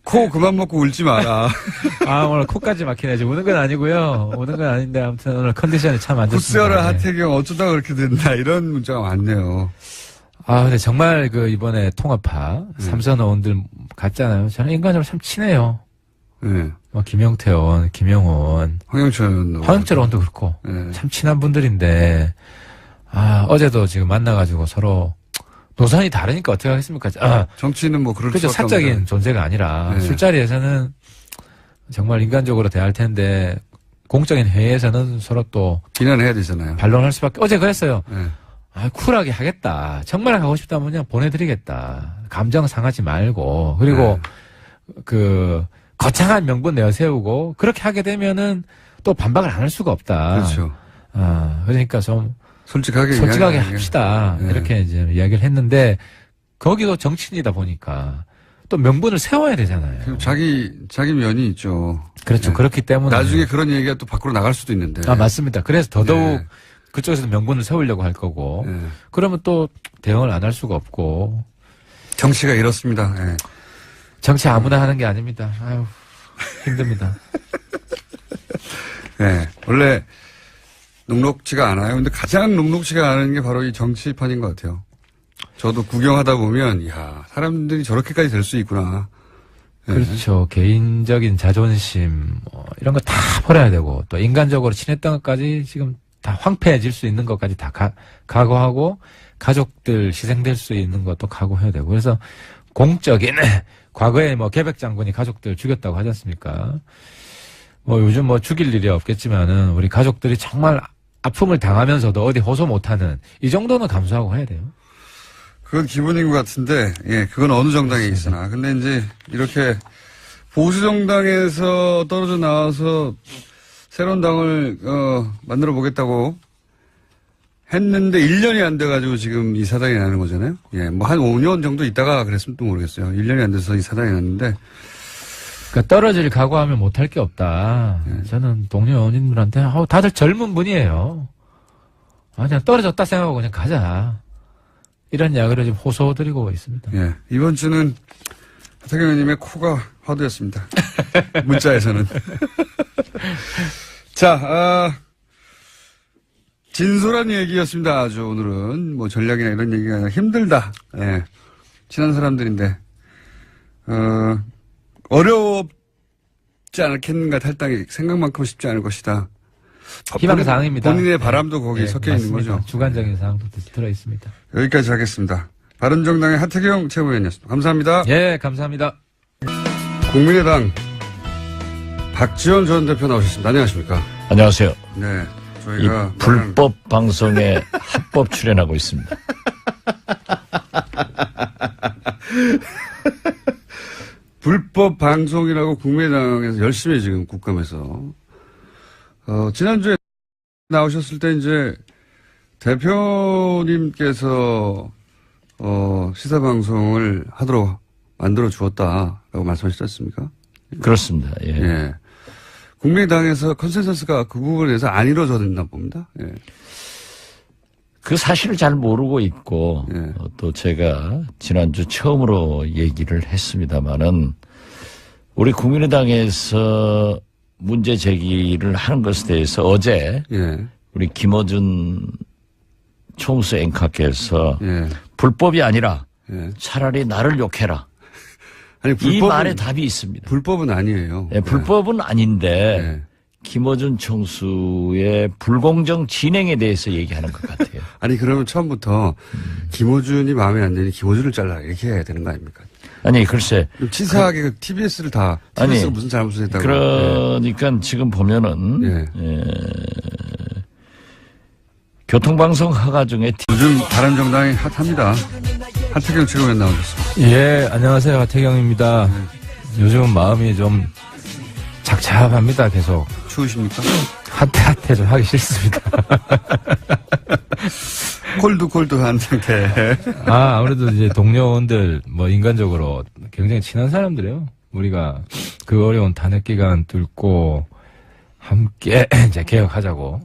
코 그만 먹고 울지 마라. 오늘 코까지 막히네. 지금 우는 건 아니고요. 우는 건 아닌데 아무튼 오늘 컨디션이 참 안 좋습니다. 굳세어라 하태경 어쩌다 그렇게 된다. 이런 문자가 많네요. 근데 정말 이번에 통합파 삼선 의원들 갔잖아요. 저는 인간적으로 참 친해요. 네. 김영태 의원, 김영원, 황영철 의원도 그렇고 네. 참 친한 분들인데 어제도 지금 만나가지고 서로 노선이 다르니까 어떻게 하겠습니까? 정치는 뭐 그럴 그렇죠. 수밖에 사적인 없는데. 존재가 아니라 네. 술자리에서는 정말 인간적으로 대할 텐데 공적인 회의에서는 서로 또 비난해야 되잖아요. 반론할 수밖에. 어제 그랬어요. 네. 쿨하게 하겠다. 정말 하고 싶다면 그냥 보내드리겠다. 감정 상하지 말고. 그리고 거창한 명분 내세우고 그렇게 하게 되면은 또 반박을 안 할 수가 없다. 그렇죠. 그러니까 좀 솔직하게 합시다. 네. 이렇게 이제 이야기를 했는데 거기도 정치인이다 보니까 또 명분을 세워야 되잖아요. 자기 면이 있죠. 그렇죠. 네. 그렇기 때문에 나중에 그런 얘기가 또 밖으로 나갈 수도 있는데. 맞습니다. 그래서 더더욱 네. 그쪽에서도 명분을 세우려고 할 거고 네. 그러면 또 대응을 안 할 수가 없고 정치가 이렇습니다. 네. 정치 아무나 하는 게 아닙니다. 아유 힘듭니다. 네. 원래 녹록지가 않아요. 근데 가장 녹록지가 않은 게 바로 이 정치판인 것 같아요. 저도 구경하다 보면 사람들이 저렇게까지 될 수 있구나. 네. 그렇죠. 개인적인 자존심 이런 거 다 버려야 되고 또 인간적으로 친했던 것까지 지금 다 황폐해질 수 있는 것까지 다 각오하고 가족들 희생될 수 있는 것도 각오해야 되고 그래서 공적인 과거에 계백 장군이 가족들 죽였다고 하지 않습니까? 요즘 죽일 일이 없겠지만은 우리 가족들이 정말 아픔을 당하면서도 어디 호소 못하는 이 정도는 감수하고 해야 돼요. 그건 기본인 것 같은데, 그건 어느 정당에 있으나. 근데 이제 이렇게 보수 정당에서 떨어져 나와서 새로운 당을 만들어 보겠다고 했는데 1년이 안 돼가지고 지금 이 사단이 나는 거잖아요. 한 5년 정도 있다가 그랬으면 또 모르겠어요. 1년이 안 돼서 이 사단이 났는데. 그러니까 떨어질 각오하면 못할 게 없다. 저는 동료 의원님들한테 다들 젊은 분이에요. 그냥 떨어졌다 생각하고 그냥 가자. 이런 이야기를 지금 호소드리고 있습니다. 이번 주는 하태경 의원님의 코가 화두였습니다. 문자에서는. 자, 진솔한 얘기였습니다. 아주 오늘은 전략이나 이런 얘기가 아니라 힘들다. 친한 사람들인데 어렵지 않겠는가 탈당이 생각만큼 쉽지 않을 것이다. 희망사항입니다. 본인의 바람도 거기 섞여 있는 맞습니다. 거죠. 주관적인 사항도 들어있습니다. 여기까지 하겠습니다. 바른정당의 하태경 최고위원이었습니다. 감사합니다. 감사합니다. 국민의당 박지원 전 대표 나오셨습니다. 안녕하십니까? 안녕하세요. 네. 이 저희가 불법 방송에 합법 출연하고 있습니다. 불법 방송이라고 국민의당에서 열심히 지금 국감에서 지난주에 나오셨을 때 이제 대표님께서 시사 방송을 하도록 만들어 주었다라고 말씀하셨지 않습니까? 그렇습니다. 예. 국민의당에서 컨센서스가 그 부분에 대해서 안 이루어졌나 봅니다. 그 사실을 잘 모르고 있고 또 제가 지난주 처음으로 얘기를 했습니다마는 우리 국민의당에서 문제 제기를 하는 것에 대해서 어제 우리 김어준 총수 앵커께서 불법이 아니라 차라리 나를 욕해라. 아니, 이 말에 답이 있습니다. 불법은 아니에요. 불법은 아닌데 김어준 총수의 불공정 진행에 대해서 얘기하는 것 같아요. 아니 그러면 처음부터 김어준이 마음에 안 드니 김어준을 잘라 이렇게 해야 되는 거 아닙니까? 아니, 글쎄. 치사하게 그 TBS를 다, 아니, TBS가 무슨 잘못을 했다고. 그러니까 지금 보면은, 예. 교통방송 허가 중에 요즘 바른정당이 핫합니다. 하태경 최고위원 나오셨습니다. 예, 안녕하세요. 하태경입니다. 요즘 마음이 좀 착잡합니다, 계속. 추우십니까? 핫해 좀 하기 싫습니다. 콜드한 상태. 아무래도 이제 동료원들, 인간적으로 굉장히 친한 사람들이에요. 우리가 그 어려운 탄핵 기간 뚫고, 함께 이제 개혁하자고,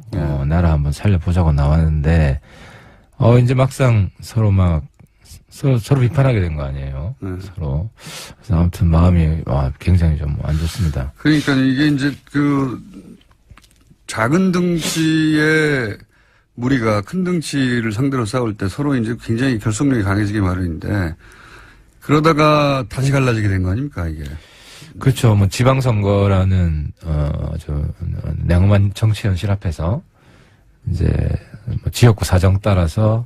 나라 한번 살려보자고 나왔는데, 이제 막상 서로 서로 비판하게 된 거 아니에요. 서로. 그래서 아무튼 마음이, 굉장히 좀 안 좋습니다. 그러니까 이게 이제 작은 덩치의 무리가 큰 덩치를 상대로 싸울 때 서로 이제 굉장히 결속력이 강해지기 마련인데, 그러다가 다시 갈라지게 된 거 아닙니까, 이게? 그렇죠. 지방선거라는, 냉엄한 정치 현실 앞에서, 이제, 지역구 사정 따라서,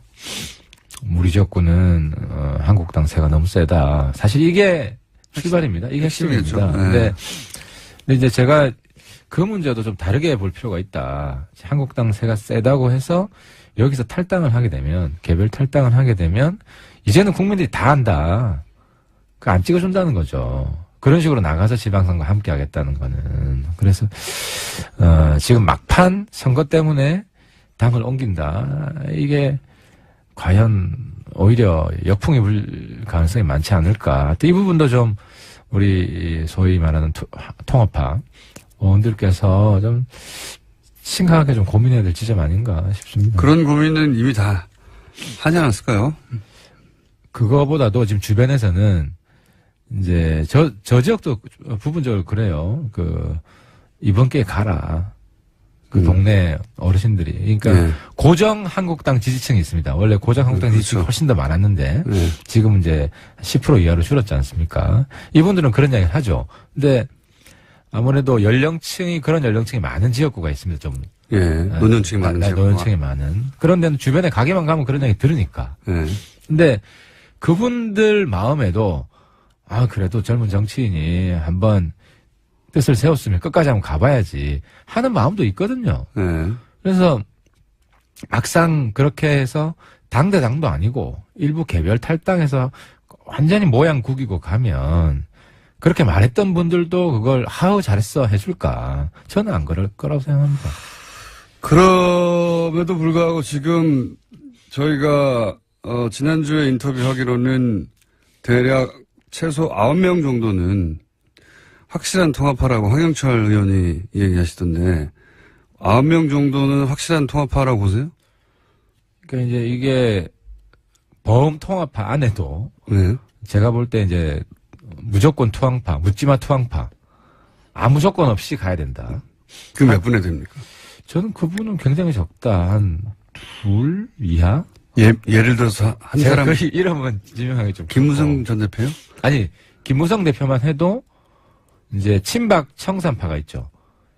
우리 지역구는, 한국당세가 너무 세다. 사실 이게 출발입니다. 이게 핵심입니다. 근데 이제 제가 그 문제도 좀 다르게 볼 필요가 있다. 한국당세가 세다고 해서, 여기서 탈당을 하게 되면, 개별 탈당을 하게 되면, 이제는 국민들이 다 한다. 안 찍어준다는 거죠. 그런 식으로 나가서 지방선거 함께 하겠다는 거는. 그래서, 지금 막판 선거 때문에 당을 옮긴다. 이게 과연 오히려 역풍이 불 가능성이 많지 않을까. 또 이 부분도 좀 우리 소위 말하는 통합파 의원들께서 좀 심각하게 좀 고민해야 될 지점 아닌가 싶습니다. 그런 고민은 이미 다 하지 않았을까요? 그거보다도 지금 주변에서는 이제 저 지역도 부분적으로 그래요. 이번 기회에 가라. 동네 어르신들이. 그러니까 고정 한국당 지지층이 있습니다. 원래 고정 한국당 지지층이 훨씬 더 많았는데 지금 이제 10% 이하로 줄었지 않습니까? 이분들은 그런 이야기를 하죠. 근데 아무래도 그런 연령층이 많은 지역구가 있습니다. 좀. 노년층이 많은 지역구가. 노년층이 많은. 그런 데는 주변에 가게만 가면 그런 이야기 들으니까. 근데 그분들 마음에도 그래도 젊은 정치인이 한번 뜻을 세웠으면 끝까지 한번 가봐야지 하는 마음도 있거든요. 그래서 막상 그렇게 해서 당대당도 아니고 일부 개별 탈당해서 완전히 모양 구기고 가면 그렇게 말했던 분들도 그걸 잘했어 해줄까? 저는 안 그럴 거라고 생각합니다. 그럼에도 불구하고 지금 저희가 지난주에 인터뷰하기로는 대략 최소 9명 정도는 확실한 통합파라고 황영철 의원이 얘기하시던데 9명 정도는 확실한 통합파라고 보세요? 그러니까 이제 이게 범 통합파 안에도 제가 볼 때 이제 무조건 투항파, 묻지마 투항파, 아무 조건 없이 가야 된다. 그 몇 분에 됩니까? 저는 그분은 굉장히 적다. 한 둘 이하? 예를 들어서 한 사람. 그 이름은 지명하기 좀. 김무성 전 대표요? 아니, 김무성 대표만 해도 이제 친박 청산파가 있죠.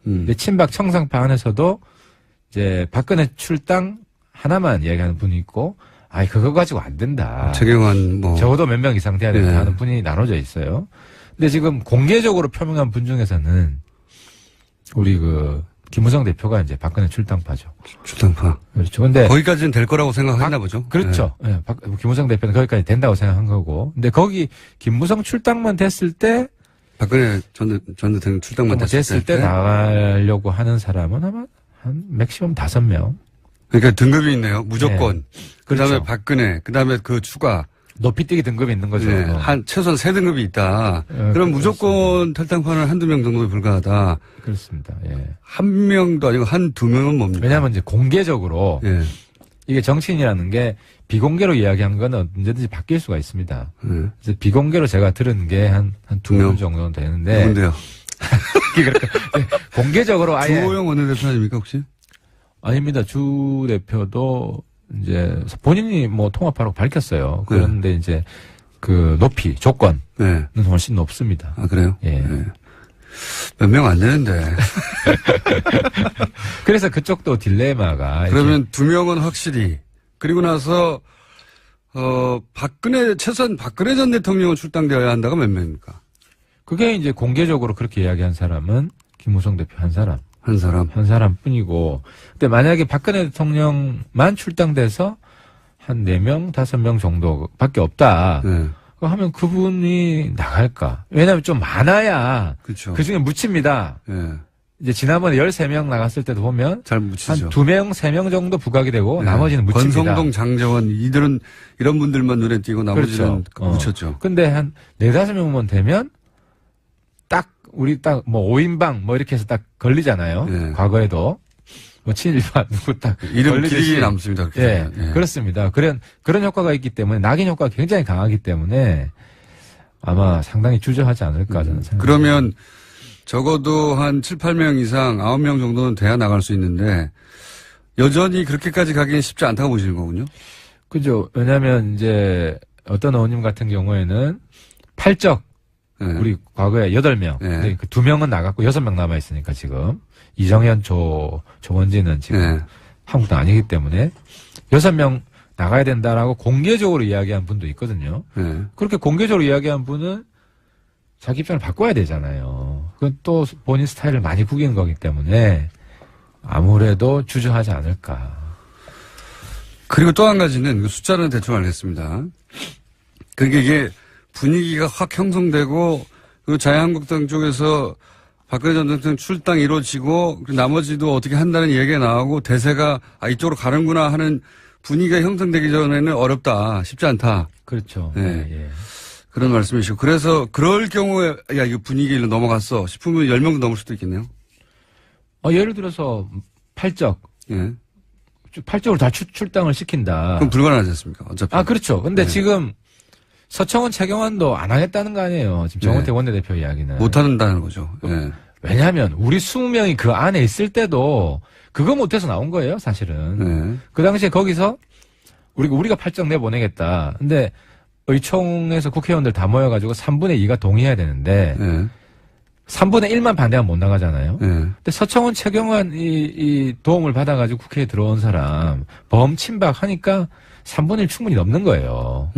근데 친박 청산파 안에서도 이제 박근혜 출당 하나만 이야기하는 분이 있고, 그거 가지고 안 된다. 최경환 적어도 몇 명 이상 돼야 된다 하는 분이 나눠져 있어요. 근데 지금 공개적으로 표명한 분 중에서는 우리 김무성 대표가 이제 박근혜 출당파죠. 출당파. 그렇죠. 근데 거기까지는 될 거라고 생각했나 보죠. 그렇죠. 네. 김무성 대표는 거기까지 된다고 생각한 거고. 근데 거기 김무성 출당만 됐을 때 박근혜 전 대통령 출당만 됐을 때 나가려고 하는 사람은 아마 한 맥시멈 5명. 그러니까 등급이 있네요. 무조건. 그다음에 그렇죠. 박근혜, 그다음에 추가 높이뛰기 등급이 있는 거죠. 최소한 3등급이 있다. 그럼 무조건 탈당파는 한두 명 정도에 불과하다. 그렇습니다. 한 명도 아니고 한두 명은 뭡니까? 왜냐하면 이제 공개적으로 이게 정치인이라는 게 비공개로 이야기한 건 언제든지 바뀔 수가 있습니다. 그래서 비공개로 제가 들은 게 한 2명 정도는 되는데. 누군데요? 공개적으로 아예. 주호영 원내대표 아닙니까 혹시? 아닙니다. 주 대표도 이제 본인이 통합하라고 밝혔어요. 그런데 이제 높이, 조건은 훨씬 높습니다. 그래요? 몇 명 안 되는데. 그래서 그쪽도 딜레마가. 그러면 2명은 확실히. 그리고 나서, 최소한 박근혜 전 대통령은 출당되어야 한다가 몇 명입니까? 그게 이제 공개적으로 그렇게 이야기한 사람은 김무성 대표 한 사람. 한 사람 뿐이고. 근데 만약에 박근혜 대통령만 출당돼서 한 4명, 5명 정도밖에 없다. 네. 하면 그분이 나갈까? 왜냐하면 좀 많아야. 그렇죠. 그 중에 묻힙니다. 네. 이제 지난번에 13명 나갔을 때도 보면. 잘 한 묻히죠. 2명, 3명 정도 부각이 되고 네. 나머지는 묻힙니다. 권성동, 장재원 이들은 이런 분들만 눈에 띄고 나머지는 그렇죠. 묻혔죠. 근데 한 4-5명만 되면 딱 우리 딱 뭐 5인방 뭐 이렇게 해서 딱 걸리잖아요. 네. 과거에도 뭐 친일파 누구 딱 이름 걸리듯이. 길이 남습니다. 그렇게 예, 되면. 예. 그렇습니다. 그런 효과가 있기 때문에 낙인 효과가 굉장히 강하기 때문에 아마 상당히 주저하지 않을까 저는 생각합니다. 그러면 적어도 한 7, 8명 이상 9명 정도는 돼야 나갈 수 있는데 여전히 그렇게까지 가기는 쉽지 않다고 보시는 거군요. 그죠. 왜냐하면 이제 어떤 의원님 같은 경우에는 팔적 네. 우리 과거에 8명, 네. 그 2명은 나갔고 6명 남아 있으니까 지금 이정현, 조원진은 지금 네. 한국당 아니기 때문에 6명 나가야 된다라고 공개적으로 이야기한 분도 있거든요. 네. 그렇게 공개적으로 이야기한 분은 자기 입장을 바꿔야 되잖아요. 그건 또 본인 스타일을 많이 구기는 거기 때문에 아무래도 주저하지 않을까. 그리고 또 한 가지는 그 숫자는 대충 알겠습니다. 그게 이게 분위기가 확 형성되고 그 자유한국당 쪽에서 박근혜 전 대통령 출당 이루어지고 나머지도 어떻게 한다는 얘기가 나오고 대세가 이쪽으로 가는구나 하는 분위기가 형성되기 전에는 어렵다. 쉽지 않다. 그렇죠. 네. 예. 그런 말씀이시고. 그래서 그럴 경우에 야 이거 분위기를 넘어갔어 싶으면 10명도 넘을 수도 있겠네요. 예를 들어서 팔적. 예. 팔적으로 다 출당을 시킨다. 그럼 불가능하지 않습니까? 어차피. 그렇죠. 근데 네. 지금 서청원, 최경환도 안 하겠다는 거 아니에요. 지금 정원태 네. 원내대표 이야기는. 못한다는 거죠. 예. 왜냐하면 우리 20명이 그 안에 있을 때도 그거 못해서 나온 거예요, 사실은. 네. 그 당시에 거기서 우리가 팔적 내보내겠다. 근데 의총에서 국회의원들 다 모여가지고 3분의 2가 동의해야 되는데 네. 3분의 1만 반대하면 못 나가잖아요. 네. 근데 서청원, 최경환 이 도움을 받아가지고 국회에 들어온 사람 범침박하니까 3분의 1 충분히 넘는 거예요.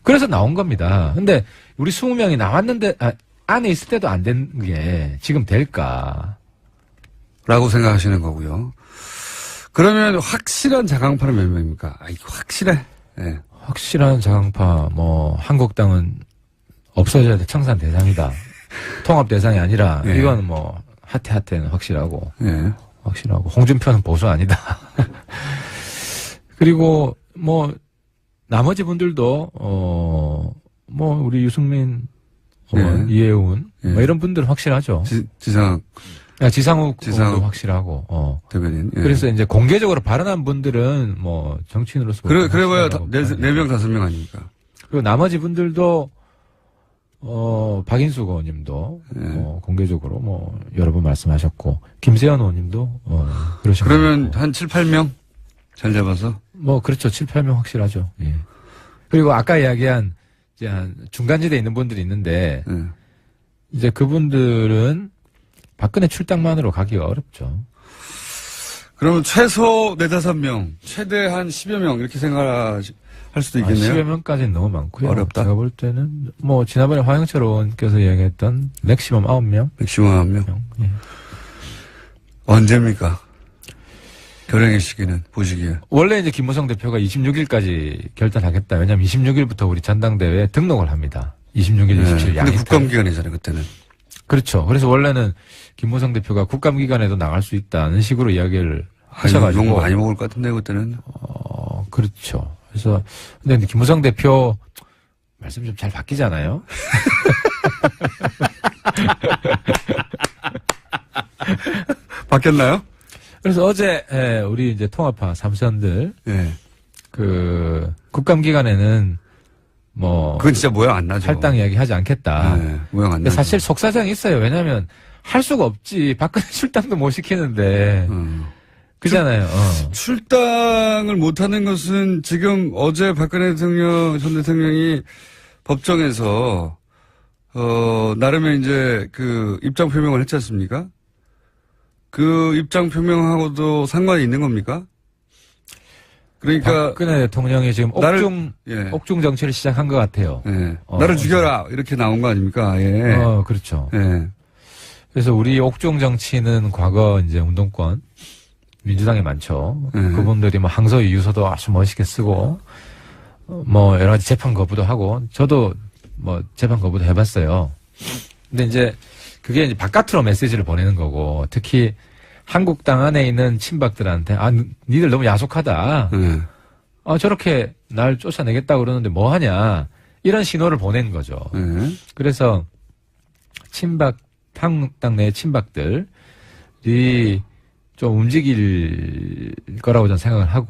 그래서 나온 겁니다. 근데 우리 20명이 나왔는데 안에 있을 때도 안 된 게 지금 될까? 라고 생각하시는 거고요. 그러면 확실한 자강파는 몇 명입니까? 이거 확실해. 네. 확실한 자강파, 한국당은 없어져야 돼. 청산 대상이다. 통합 대상이 아니라, 네. 이건 하태는 확실하고, 네. 확실하고, 홍준표는 보수 아니다. 그리고, 나머지 분들도, 우리 유승민, 네. 이해운, 네. 이런 분들은 확실하죠. 지상욱도 확실하고, 대변인. 예. 그래서 이제 공개적으로 발언한 분들은 정치인으로서 그래봐야 확실하다고 4명, 5명 아닙니까? 그리고 나머지 분들도 박인숙 의원님도 공개적으로 여러 번 말씀하셨고 김세현 의원님도 그러셨고 그러면 한 7, 8명 잘 잡아서 그렇죠. 7, 8명 확실하죠. 예. 그리고 아까 이야기한 이제 한 중간지대에 있는 분들이 있는데 예. 이제 그분들은 박근혜 출당만으로 가기가 어렵죠. 그러면 최소 4, 5명, 최대 한 10여 명 이렇게 생각할 수도 있겠네요. 10여 명까지는 너무 많고요. 어렵다. 제가 볼 때는 지난번에 화영철 의원께서 이야기했던 맥시멈 9명. 맥시멈 9명. 예. 언제입니까? 결행의 시기는 보시기에. 원래 이제 김무성 대표가 26일까지 결단하겠다. 왜냐하면 26일부터 우리 전당대회에 등록을 합니다. 26일, 27일 근데 국감기간이잖아요, 그때는. 그렇죠. 그래서 원래는 김무성 대표가 국감기간에도 나갈 수 있다는 식으로 이야기를 하셔가지고. 욕 많이 먹을 것 같은데, 그때는. 그렇죠. 그래서, 근데 김무성 대표, 말씀 좀 잘 바뀌잖아요. 바뀌었나요? 그래서 어제, 우리 이제 통합파 삼선들, 예. 국감기간에는 그건 진짜 모양 안 나죠. 할당 이야기 하지 않겠다. 네, 모양 안 근데 나죠. 사실 속사정이 있어요. 왜냐면, 할 수가 없지. 박근혜 출당도 못 시키는데. 그잖아요. 출당을 못하는 것은 지금 어제 박근혜 전 대통령이 법정에서 나름의 이제 그 입장 표명을 했지 않습니까? 그 입장 표명하고도 상관이 있는 겁니까? 그러니까 박근혜 대통령이 지금 예. 옥중 정치를 시작한 것 같아요. 예. 나를 죽여라 이렇게 나온 거 아닙니까? 예. 그렇죠. 예. 그래서 우리 옥중 정치는 과거 이제 운동권 민주당에 많죠. 예. 그분들이 뭐 항소 이유서도 아주 멋있게 쓰고 뭐 여러 가지 재판 거부도 하고 저도 뭐 재판 거부도 해봤어요. 근데 이제 그게 이제 바깥으로 메시지를 보내는 거고 특히 한국당 안에 있는 친박들한테 니들 너무 야속하다. 저렇게 날 쫓아내겠다고 그러는데 뭐 하냐. 이런 신호를 보낸 거죠. 그래서 한국당 내 친박들이 좀 움직일 거라고 저는 생각을 하고